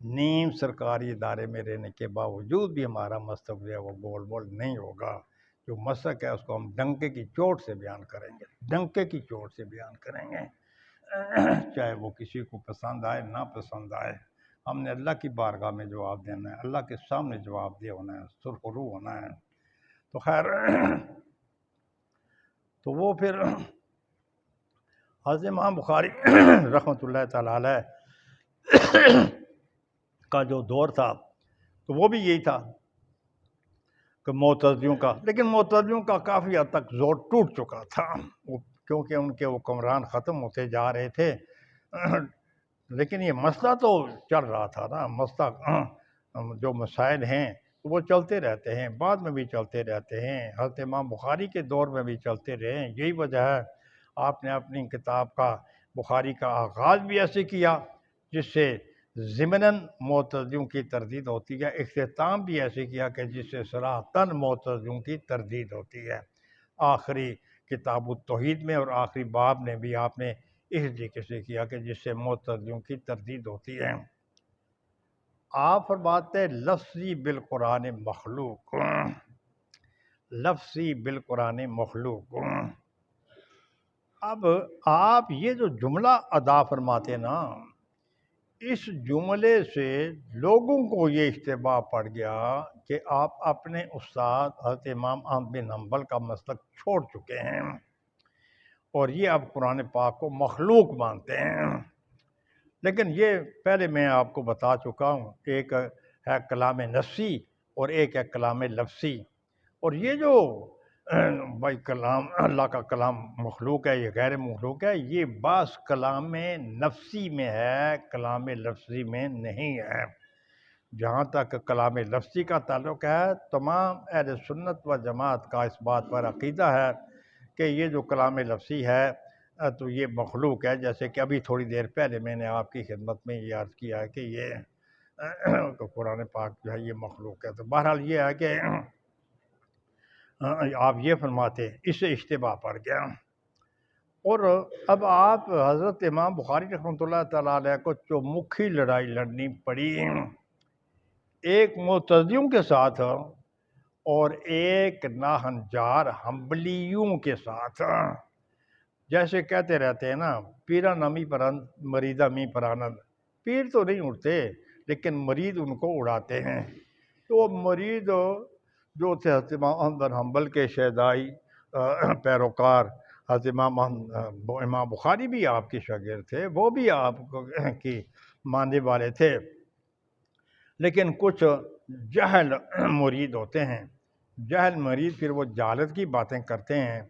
[SPEAKER 2] نیم سرکاری ادارے میں رہنے کے باوجود بھی ہمارا مسلک جو ہے وہ گول مول نہیں ہوگا۔ جو مسلک ہے اس کو ہم ڈنکے کی چوٹ سے بیان کریں گے، ڈنکے کی چوٹ سے بیان کریں گے، چاہے وہ کسی کو پسند آئے نہ پسند آئے۔ ہم نے اللہ کی بارگاہ میں جواب دینا ہے، اللہ کے سامنے جواب دے ہونا ہے، سرخرو ہونا ہے۔ تو خیر تو وہ پھر حضرت امام بخاری رحمۃ اللہ تعالیٰ علیہ کا جو دور تھا تو وہ بھی یہی تھا کہ معتزلیوں کا، لیکن معتزلیوں کا کافی حد تک زور ٹوٹ چکا تھا، کیونکہ ان کے حکمران ختم ہوتے جا رہے تھے۔ لیکن یہ مسئلہ تو چل رہا تھا نا، مسئلہ جو مسائل ہیں وہ چلتے رہتے ہیں، بعد میں بھی چلتے رہتے ہیں، حضرت امام بخاری کے دور میں بھی چلتے رہے ہیں۔ یہی وجہ ہے آپ نے اپنی کتاب کا بخاری کا آغاز بھی ایسے کیا جس سے ضمناً معتزلیوں کی تردید ہوتی ہے، اختتام بھی ایسے کیا کہ جس سے صراحتاً معتزلیوں کی تردید ہوتی ہے۔ آخری کتاب التوحید میں اور آخری باب نے بھی آپ نے اس طریقے سے کیا کہ جس سے معتزلیوں کی تردید ہوتی ہے۔ آپ فرماتے لفظی بالقرآن مخلوق، لفظی بالقرآن مخلوق۔ اب آپ یہ جو جملہ ادا فرماتے نا، اس جملے سے لوگوں کو یہ اشتباہ پڑ گیا کہ آپ اپنے استاد حضرت امام احمد بن حنبل کا مسلک چھوڑ چکے ہیں اور یہ اب قرآن پاک کو مخلوق مانتے ہیں۔ لیکن یہ پہلے میں آپ کو بتا چکا ہوں، ایک ہے کلام نفسی اور ایک ہے کلام لفظی۔ اور یہ جو بھائی کلام اللہ کا کلام مخلوق ہے یا غیر مخلوق ہے، یہ بعض کلام نفسی میں ہے، کلام لفظی میں نہیں ہے۔ جہاں تک کلام لفظی کا تعلق ہے، تمام اہل سنت و جماعت کا اس بات پر عقیدہ ہے کہ یہ جو کلام لفظی ہے تو یہ مخلوق ہے، جیسے کہ ابھی تھوڑی دیر پہلے میں نے آپ کی خدمت میں یہ عرض کیا ہے کہ یہ قرآن پاک جو ہے یہ مخلوق ہے۔ تو بہرحال یہ ہے کہ آپ یہ فرماتے اس سے اشتباہ پڑ گیا۔ اور اب آپ حضرت امام بخاری رحمۃ اللہ تعالیٰ علیہ کو چومکھی لڑائی لڑنی پڑی، ایک معتزلیوں کے ساتھ اور ایک ناہنجار حنبلیوں کے ساتھ۔ جیسے کہتے رہتے ہیں نا، پیرا نامی پرند مریدہ می پرانند، پیر تو نہیں اڑتے لیکن مرید ان کو اڑاتے ہیں۔ تو مرید جو تھے حضرت امام احمد بن حنبل کے شیدائی پیروکار، حضرت امام بخاری بھی آپ کے شاگرد تھے، وہ بھی آپ کی ماننے والے تھے، لیکن کچھ جہل مرید ہوتے ہیں، جہل مرید پھر وہ جہالت کی باتیں کرتے ہیں،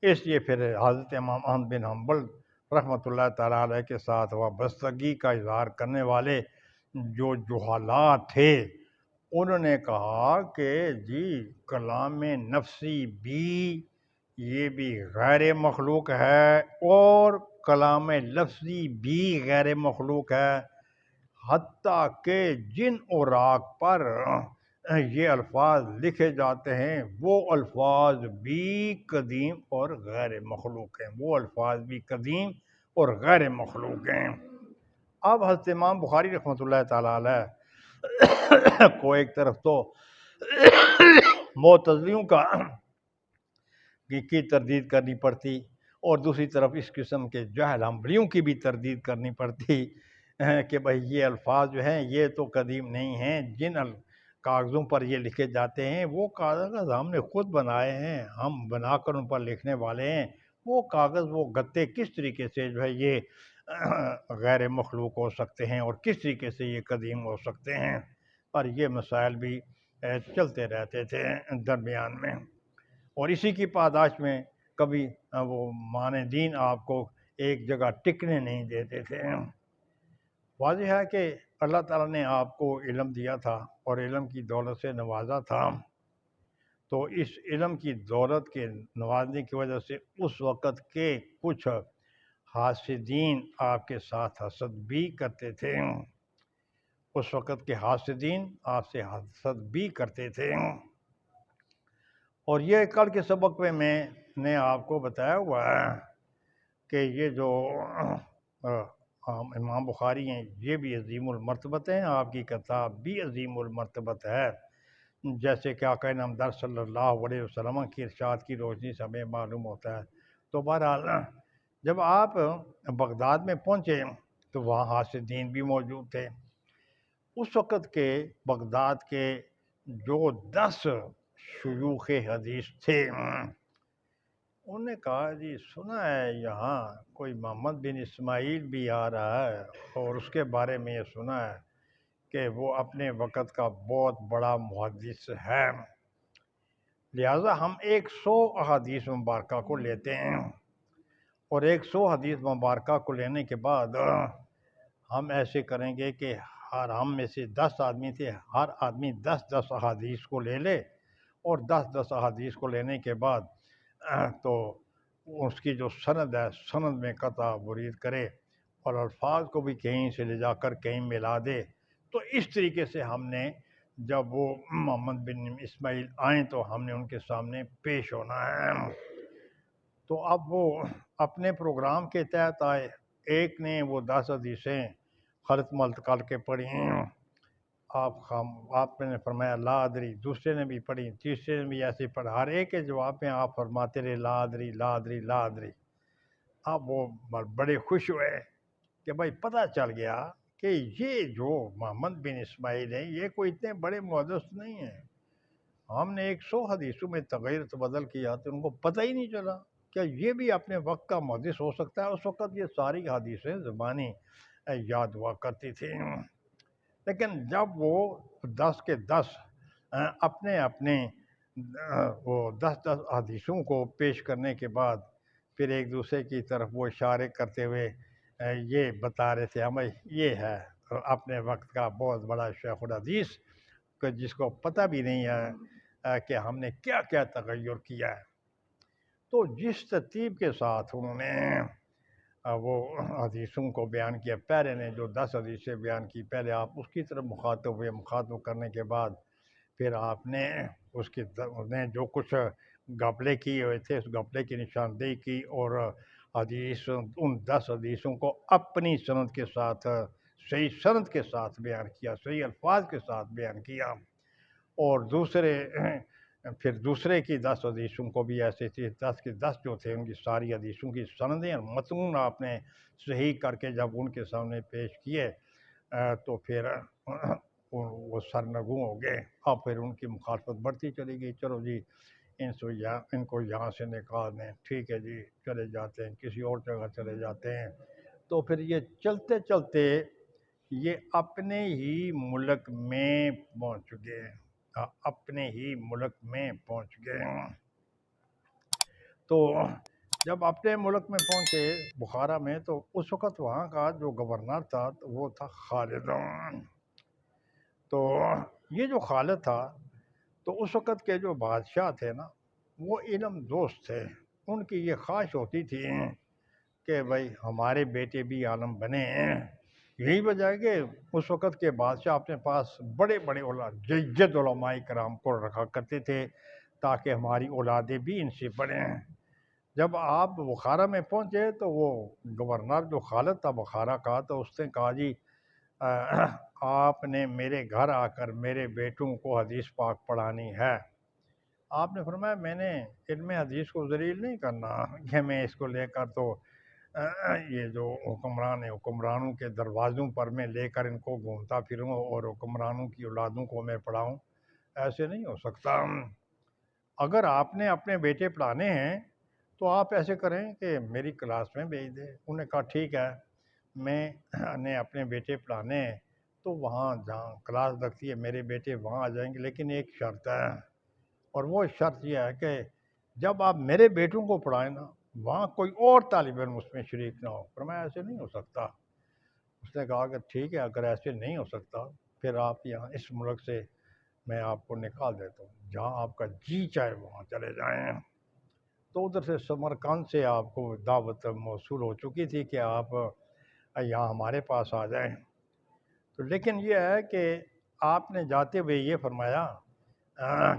[SPEAKER 2] اس لیے پھر حضرت امام احمد بن حنبل رحمۃ اللہ تعالیٰ علیہ کے ساتھ وابستگی کا اظہار کرنے والے جو جہالات تھے، انہوں نے کہا کہ جی کلام نفسی بھی یہ بھی غیر مخلوق ہے، اور کلام لفظی بھی غیر مخلوق ہے، حتیٰ کہ جن اوراق پر یہ الفاظ لکھے جاتے ہیں وہ الفاظ بھی قدیم اور غیر مخلوق ہیں، وہ الفاظ بھی قدیم اور غیر مخلوق ہیں۔ اب حضرت امام بخاری رحمۃ اللہ تعالیٰ علیہ کو ایک طرف تو معتزلیوں کی تردید کرنی پڑتی، اور دوسری طرف اس قسم کے جہل حنبلیوں کی بھی تردید کرنی پڑتی کہ بھائی یہ الفاظ جو ہیں یہ تو قدیم نہیں ہیں، جن کاغذوں پر یہ لکھے جاتے ہیں وہ کاغذ ہم نے خود بنائے ہیں، ہم بنا کر ان پر لکھنے والے ہیں، وہ کاغذ وہ گتے کس طریقے سے جو ہے یہ غیر مخلوق ہو سکتے ہیں اور کس طریقے سے یہ قدیم ہو سکتے ہیں، اور یہ مسائل بھی چلتے رہتے تھے درمیان میں، اور اسی کی پاداش میں کبھی وہ مان دین آپ کو ایک جگہ ٹکنے نہیں دیتے تھے۔ واضح ہے کہ اللہ تعالیٰ نے آپ کو علم دیا تھا اور علم کی دولت سے نوازا تھا، تو اس علم کی دولت کے نوازنے کی وجہ سے اس وقت کے کچھ حاسدین آپ کے ساتھ حسد بھی کرتے تھے، اس وقت کے حاسدین آپ سے حسد بھی کرتے تھے، اور یہ کل کے سبق میں نے آپ کو بتایا ہوا ہے کہ یہ جو امام بخاری ہیں یہ بھی عظیم المرتبت ہیں، آپ کی کتاب بھی عظیم المرتبت ہے، جیسے کہ آقا نامدار صلی اللہ علیہ وسلم کی ارشاد کی روشنی سے ہمیں معلوم ہوتا ہے۔ تو بہرحال جب آپ بغداد میں پہنچے تو وہاں حاسدین بھی موجود تھے، اس وقت کے بغداد کے جو 10 شیوخ حدیث تھے، انہوں نے کہا جی سنا ہے یہاں کوئی محمد بن اسماعیل بھی آ رہا ہے، اور اس کے بارے میں یہ سنا ہے کہ وہ اپنے وقت کا بہت بڑا محدث ہے، لہٰذا ہم 100 احادیث مبارکہ کو لیتے ہیں، اور 100 حدیث مبارکہ کو لینے کے بعد ہم ایسے کریں گے کہ ہم میں سے 10 آدمی تھے، ہر آدمی 10 احادیث کو لے لے، اور 10 احادیث کو لینے کے بعد تو اس کی جو سند ہے سند میں قطع برید کرے، اور الفاظ کو بھی کہیں سے لے جا کر کہیں ملا دے، تو اس طریقے سے ہم نے جب وہ محمد بن اسماعیل آئیں تو ہم نے ان کے سامنے پیش ہونا ہے۔ تو اب وہ اپنے پروگرام کے تحت آئے، ایک نے وہ 10 حدیثیں خلط ملط کر کے پڑھی، آپ نے فرمایا لا ادری، دوسرے نے بھی پڑھی، تیسرے نے بھی ایسے پڑھا، ہر ایک کے جواب میں آپ فرماتے رہے لا ادری لا ادری لا ادری۔ اب وہ بڑے خوش ہوئے کہ بھائی پتہ چل گیا کہ یہ جو محمد بن اسماعیل ہیں یہ کوئی اتنے بڑے محدث نہیں ہیں، ہم نے 100 حدیثوں میں تغیر تبدل کیا تو ان کو پتہ ہی نہیں چلا کہ یہ بھی اپنے وقت کا محدث ہو سکتا ہے۔ اس وقت یہ ساری حدیثیں زبانی یاد ہوا کرتی تھی، لیکن جب وہ 10 کے 10 اپنے وہ 10 حدیثوں کو پیش کرنے کے بعد پھر ایک دوسرے کی طرف وہ اشارے کرتے ہوئے یہ بتا رہے تھے ہمیں یہ ہے اپنے وقت کا بہت بڑا شیخ الحدیث، کہ جس کو پتہ بھی نہیں ہے کہ ہم نے کیا کیا تغیر کیا ہے۔ تو جس ترتیب کے ساتھ انہوں نے وہ حدیثوں کو بیان کیا، پہلے نے جو 10 حدیثیں بیان کی، پہلے آپ اس کی طرف مخاطب ہوئے، مخاطب کرنے کے بعد پھر آپ نے اس کی جو کچھ گھپلے کیے ہوئے تھے اس گھپلے کی نشاندہی کی، اور حدیث ان 10 حدیثوں کو اپنی سند کے ساتھ، صحیح سند کے ساتھ بیان کیا، صحیح الفاظ کے ساتھ بیان کیا، اور دوسرے پھر دوسرے کی 10 حدیثوں کو بھی ایسے تھے، 10 کے 10 جو تھے ان کی ساری حدیثوں کی سندیں اور متون آپ نے صحیح کر کے جب ان کے سامنے پیش کیے تو پھر وہ سرنگوں ہو گئے، اب پھر ان کی مخالفت بڑھتی چلی گئی، چلو جی ان کو یہاں سے نکال دیں، ٹھیک ہے جی چلے جاتے ہیں، کسی اور جگہ چلے جاتے ہیں۔ تو پھر یہ چلتے چلتے یہ اپنے ہی ملک میں پہنچ گئے، اپنے ہی ملک میں پہنچ گئے۔ تو جب اپنے ملک میں پہنچے بخارا میں، تو اس وقت وہاں کا جو گورنر تھا وہ تھا خالد۔ تو یہ جو خالد تھا تو اس وقت کے جو بادشاہ تھے نا وہ علم دوست تھے، ان کی یہ خواہش ہوتی تھی کہ بھائی ہمارے بیٹے بھی عالم بنے ہیں۔ یہی وجہ ہے کہ اس وقت کے بادشاہ اپنے پاس بڑے بڑے جد علماء کرام کو رکھا کرتے تھے تاکہ ہماری اولادیں بھی ان سے پڑھیں۔ جب آپ بخارا میں پہنچے تو وہ گورنر جو خالد تھا بخارا کا، تو اس نے کہا جی آپ نے میرے گھر آ کر میرے بیٹوں کو حدیث پاک پڑھانی ہے۔ آپ نے فرمایا میں نے علم حدیث کو ذلیل نہیں کرنا کہ میں اس کو لے کر تو یہ جو حکمرانوں کے دروازوں پر میں لے کر ان کو گھومتا پھروں اور حکمرانوں کی اولادوں کو میں پڑھاؤں، ایسے نہیں ہو سکتا۔ اگر آپ نے اپنے بیٹے پڑھانے ہیں تو آپ ایسے کریں کہ میری کلاس میں بھیج دیں۔ انہوں نے کہا ٹھیک ہے، میں نے اپنے بیٹے پڑھانے ہیں تو وہاں جہاں کلاس لگتی ہے میرے بیٹے وہاں آ جائیں گے، لیکن ایک شرط ہے، اور وہ شرط یہ ہے کہ جب آپ میرے بیٹوں کو پڑھائیں نا وہاں کوئی اور طالب علم اس میں شریک نہ ہو۔ فرمایا ایسے نہیں ہو سکتا۔ اس نے کہا کہ ٹھیک ہے اگر ایسے نہیں ہو سکتا پھر آپ یہاں اس ملک سے میں آپ کو نکال دیتا ہوں، جہاں آپ کا جی چاہے وہاں چلے جائیں۔ تو ادھر سے سمرقند سے آپ کو دعوت موصول ہو چکی تھی کہ آپ یہاں ہمارے پاس آ جائیں۔ تو لیکن یہ ہے کہ آپ نے جاتے ہوئے یہ فرمایا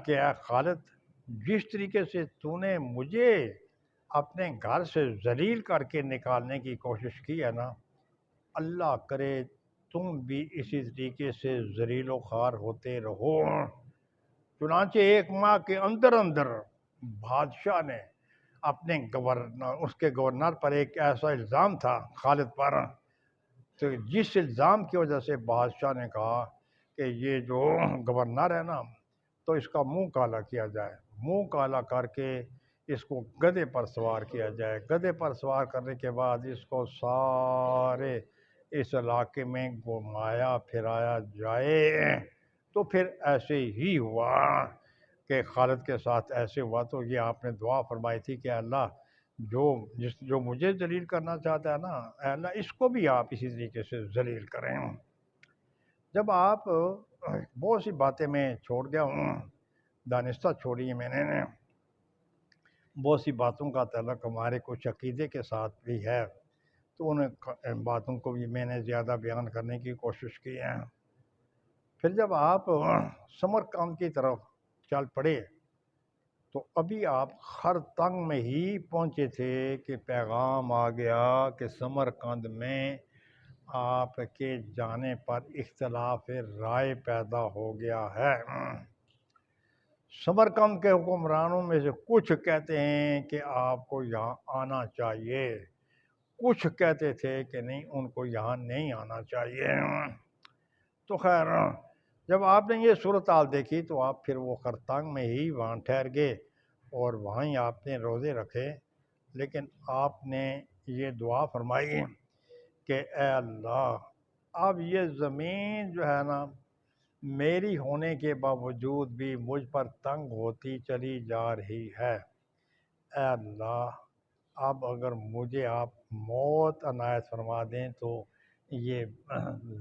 [SPEAKER 2] کہ اے خالد، جس طریقے سے تو نے مجھے اپنے گھر سے ذلیل کر کے نکالنے کی کوشش کی ہے نا، اللہ کرے تم بھی اسی طریقے سے ذلیل و خوار ہوتے رہو۔ چنانچہ 1 ماہ کے اندر اندر بادشاہ نے اپنے اس کے گورنر پر ایک ایسا الزام تھا خالد پر، تو جس الزام کی وجہ سے بادشاہ نے کہا کہ یہ جو گورنر ہے نا تو اس کا منہ کالا کیا جائے، منہ کالا کر کے اس کو گدھے پر سوار کیا جائے، گدھے پر سوار کرنے کے بعد اس کو سارے اس علاقے میں گھمایا پھرایا جائے۔ تو پھر ایسے ہی ہوا کہ خالد کے ساتھ ایسے ہوا۔ تو یہ آپ نے دعا فرمائی تھی کہ اللہ جو مجھے ذلیل کرنا چاہتا ہے نا، اے اللہ اس کو بھی آپ اسی طریقے سے ذلیل کریں۔ جب آپ بہت سی باتیں میں چھوڑ گیا ہوں، دانستہ چھوڑی ہیں میں نے، بہت سی باتوں کا تعلق ہمارے کچھ عقیدے کے ساتھ بھی ہے، تو ان باتوں کو بھی میں نے زیادہ بیان کرنے کی کوشش کی ہے۔ پھر جب آپ سمرقند کی طرف چل پڑے تو ابھی آپ خرتنگ میں ہی پہنچے تھے کہ پیغام آ گیا کہ سمرقند میں آپ کے جانے پر اختلاف رائے پیدا ہو گیا ہے۔ سمرقند کے حکمرانوں میں سے کچھ کہتے ہیں کہ آپ کو یہاں آنا چاہیے، کچھ کہتے تھے کہ نہیں ان کو یہاں نہیں آنا چاہیے۔ تو خیر جب آپ نے یہ صورتحال دیکھی تو آپ پھر وہ خرتنگ میں ہی وہاں ٹھہر گئے اور وہیں آپ نے روزے رکھے، لیکن آپ نے یہ دعا فرمائی کہ اے اللہ اب یہ زمین جو ہے نا میری ہونے کے باوجود بھی مجھ پر تنگ ہوتی چلی جا رہی ہے، اے اللہ اب اگر مجھے آپ موت عنایت فرما دیں تو یہ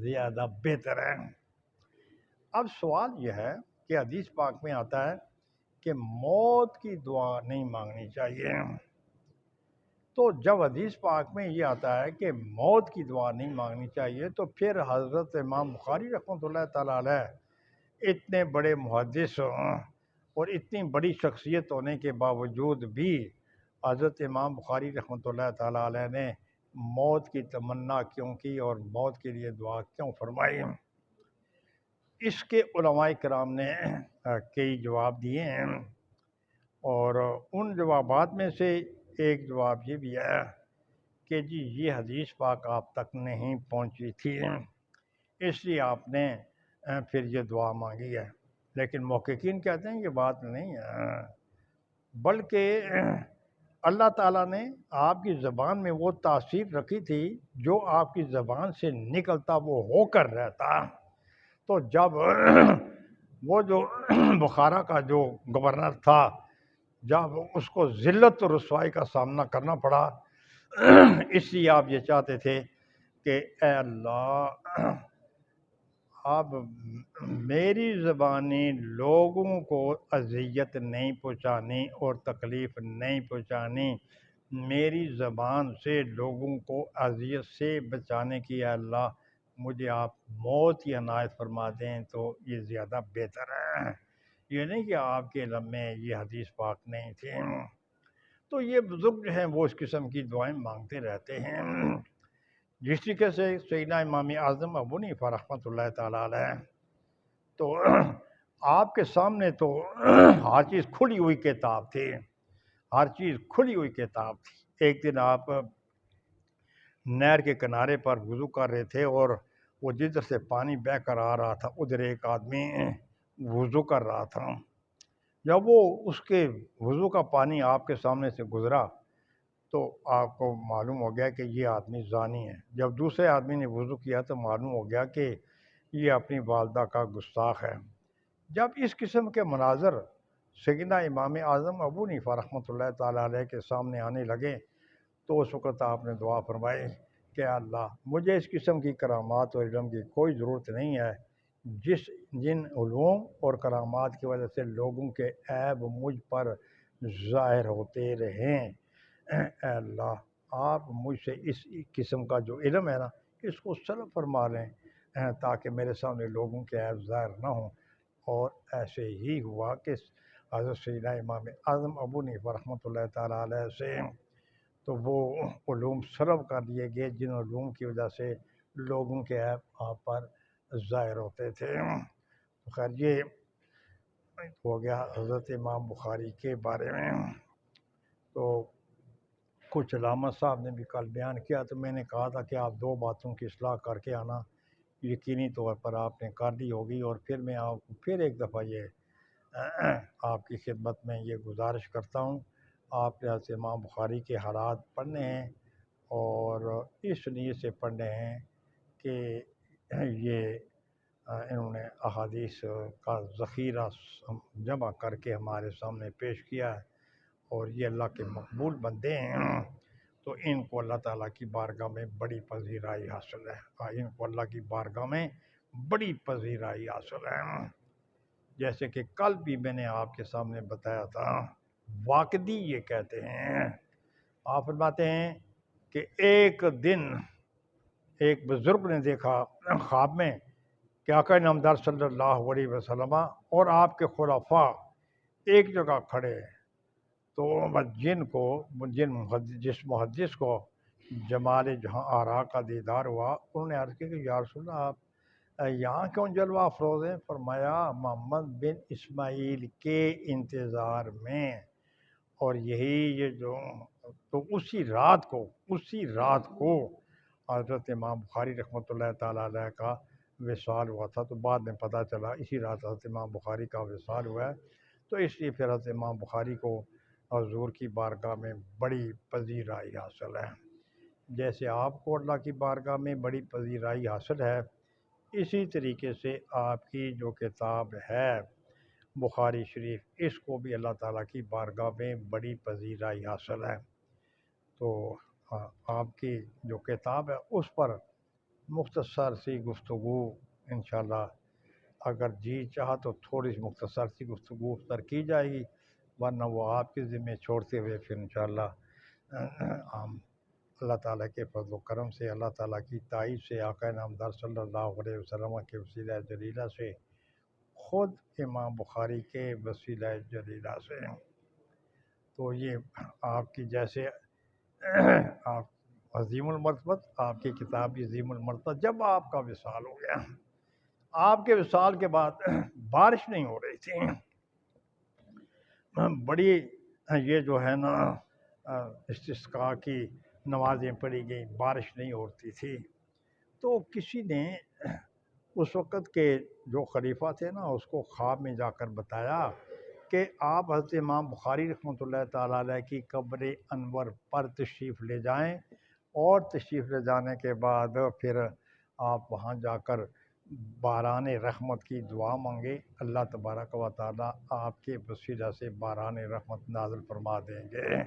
[SPEAKER 2] زیادہ بہتر ہے۔ اب سوال یہ ہے کہ حدیث پاک میں آتا ہے کہ موت کی دعا نہیں مانگنی چاہیے، تو جب حدیث پاک میں یہ آتا ہے کہ موت کی دعا نہیں مانگنی چاہیے تو پھر حضرت امام بخاری رحمۃ اللہ تعالیٰ علیہ اتنے بڑے محدث اور اتنی بڑی شخصیت ہونے کے باوجود بھی حضرت امام بخاری رحمۃ اللہ تعالیٰ علیہ نے موت کی تمنا کیوں کی اور موت کے لیے دعا کیوں فرمائی؟ اس کے علماء کرام نے کئی جواب دیے ہیں، اور ان جوابات میں سے ایک جواب یہ بھی ہے کہ جی یہ حدیث پاک آپ تک نہیں پہنچی تھی، اس لیے آپ نے پھر یہ دعا مانگی ہے۔ لیکن محققین کہتے ہیں یہ بات نہیں ہے، بلکہ اللہ تعالیٰ نے آپ کی زبان میں وہ تاثیر رکھی تھی جو آپ کی زبان سے نکلتا وہ ہو کر رہتا۔ تو جب وہ جو بخارا کا جو گورنر تھا، جب اس کو ذلت و رسوائی کا سامنا کرنا پڑا، اس لیے آپ یہ چاہتے تھے کہ اے اللہ اب میری زبانی لوگوں کو اذیت نہیں پہنچانی اور تکلیف نہیں پہنچانی، میری زبان سے لوگوں کو اذیت سے بچانے کی اے اللہ مجھے آپ موت ہی عنایت فرما دیں تو یہ زیادہ بہتر ہے۔ یہ نہیں کہ آپ کے علم میں یہ حدیث پاک نہیں تھی۔ تو یہ بزرگ جو ہیں وہ اس قسم کی دعائیں مانگتے رہتے ہیں۔ جس طریقے سے سیدنا امام اعظم ابو حنیفہ رحمۃ اللہ تعالیٰ علیہ، تو آپ کے سامنے تو ہر چیز کھلی ہوئی کتاب تھی، ہر چیز کھلی ہوئی کتاب تھی۔ ایک دن آپ نہر کے کنارے پر وضو کر رہے تھے، اور وہ جدھر سے پانی بہہ کر آ رہا تھا ادھر ایک آدمی وضو کر رہا تھا۔ جب وہ اس کے وضو کا پانی آپ کے سامنے سے گزرا تو آپ کو معلوم ہو گیا کہ یہ آدمی زانی ہے۔ جب دوسرے آدمی نے وضو کیا تو معلوم ہو گیا کہ یہ اپنی والدہ کا گستاخ ہے۔ جب اس قسم کے مناظر سیدنا امام اعظم ابو حنیفہ رحمۃ اللہ تعالیٰ علیہ کے سامنے آنے لگے تو اس وقت آپ نے دعا فرمائی کہ اللہ مجھے اس قسم کی کرامات اور علم کی کوئی ضرورت نہیں ہے جن علوم اور کرامات کی وجہ سے لوگوں کے عیب مجھ پر ظاہر ہوتے رہیں۔ اے اللہ آپ مجھ سے اس قسم کا جو علم ہے نا اس کو سلب فرما لیں تاکہ میرے سامنے لوگوں کے عیب ظاہر نہ ہوں۔ اور ایسے ہی ہوا کہ حضرت سیدنا امام اعظم ابو حنیفہ رحمۃ اللہ تعالیٰ علیہ سے تو وہ علوم سلب کر لیے گئے جن علوم کی وجہ سے لوگوں کے عیب آپ پر ظاہر ہوتے تھے۔ خیر یہ ہو گیا حضرت امام بخاری کے بارے میں۔ تو کچھ علامہ صاحب نے بھی کل بیان کیا تو میں نے کہا تھا کہ آپ 2 باتوں کی اصلاح کر کے آنا، یقینی طور پر آپ نے کر لی ہوگی، اور پھر میں آپ کو پھر ایک دفعہ یہ آپ کی خدمت میں یہ گزارش کرتا ہوں، آپ نے حضرت امام بخاری کے حالات پڑھنے ہیں، اور اس نیت سے پڑھنے ہیں کہ یہ انہوں نے احادیث کا ذخیرہ جمع کر کے ہمارے سامنے پیش کیا ہے، اور یہ اللہ کے مقبول بندے ہیں تو ان کو اللہ تعالیٰ کی بارگاہ میں بڑی پذیرائی حاصل ہے، ان کو اللہ کی بارگاہ میں بڑی پذیرائی حاصل ہے۔ جیسے کہ کل بھی میں نے آپ کے سامنے بتایا تھا، واقدی یہ کہتے ہیں، آپ فرماتے ہیں کہ ایک دن ایک بزرگ نے دیکھا خواب میں کہ آقا نامدار صلی اللہ علیہ وسلم اور آپ کے خلفاء ایک جگہ کھڑے ہیں، تو جس محدث کو جمال جہاں آرا کا دیدار ہوا انہوں نے عرض کی کہ یا رسول اللہ آپ یہاں کیوں جلوہ افروز ہیں؟ فرمایا محمد بن اسماعیل کے انتظار میں، اور یہی یہ جو تو اسی رات کو حضرت امام بخاری رحمۃ اللہ تعالیٰ علیہ کا وصال ہوا تھا، تو بعد میں پتہ چلا اسی رات حضرت امام بخاری کا وصال ہوا ہے، تو اس لیے پھر حضرت امام بخاری کو حضور کی بارگاہ میں بڑی پذیرائی حاصل ہے۔ جیسے آپ کو اللہ کی بارگاہ میں بڑی پذیرائی حاصل ہے، اسی طریقے سے آپ کی جو کتاب ہے بخاری شریف اس کو بھی اللہ تعالیٰ کی بارگاہ میں بڑی پذیرائی حاصل ہے۔ تو آپ کی جو کتاب ہے اس پر مختصر سی گفتگو انشاءاللہ اگر جی چاہا تو تھوڑی سی مختصر سی گفتگو پر کی جائے گی، ورنہ وہ آپ کے ذمہ چھوڑتے ہوئے پھر انشاءاللہ ہم اللہ تعالیٰ کے فضل و کرم سے، اللہ تعالیٰ کی تائید سے، آقا نامدار صلی اللہ علیہ وسلم کے وسیلہ جلیلہ سے، خود امام بخاری کے وسیلہ جلیلہ سے، تو یہ آپ کی جیسے آپ عظیم المرتبت، آپ کی کتاب عظیم المرتبت، جب آپ کا وصال ہو گیا آپ کے وصال کے بعد بارش نہیں ہو رہی تھی، بڑی یہ جو ہے نا استسقاء کی نمازیں پڑھی گئیں، بارش نہیں ہوتی تھی۔ تو کسی نے اس وقت کے جو خلیفہ تھے نا اس کو خواب میں جا کر بتایا کہ آپ حضرت امام بخاری رحمۃ اللہ تعالیٰ علیہ کی قبر انور پر تشریف لے جائیں، اور تشریف لے جانے کے بعد پھر آپ وہاں جا کر باران رحمت کی دعا مانگے، اللہ تبارک و تعالیٰ آپ کے وسیلہ سے باران رحمت نازل فرما دیں گے۔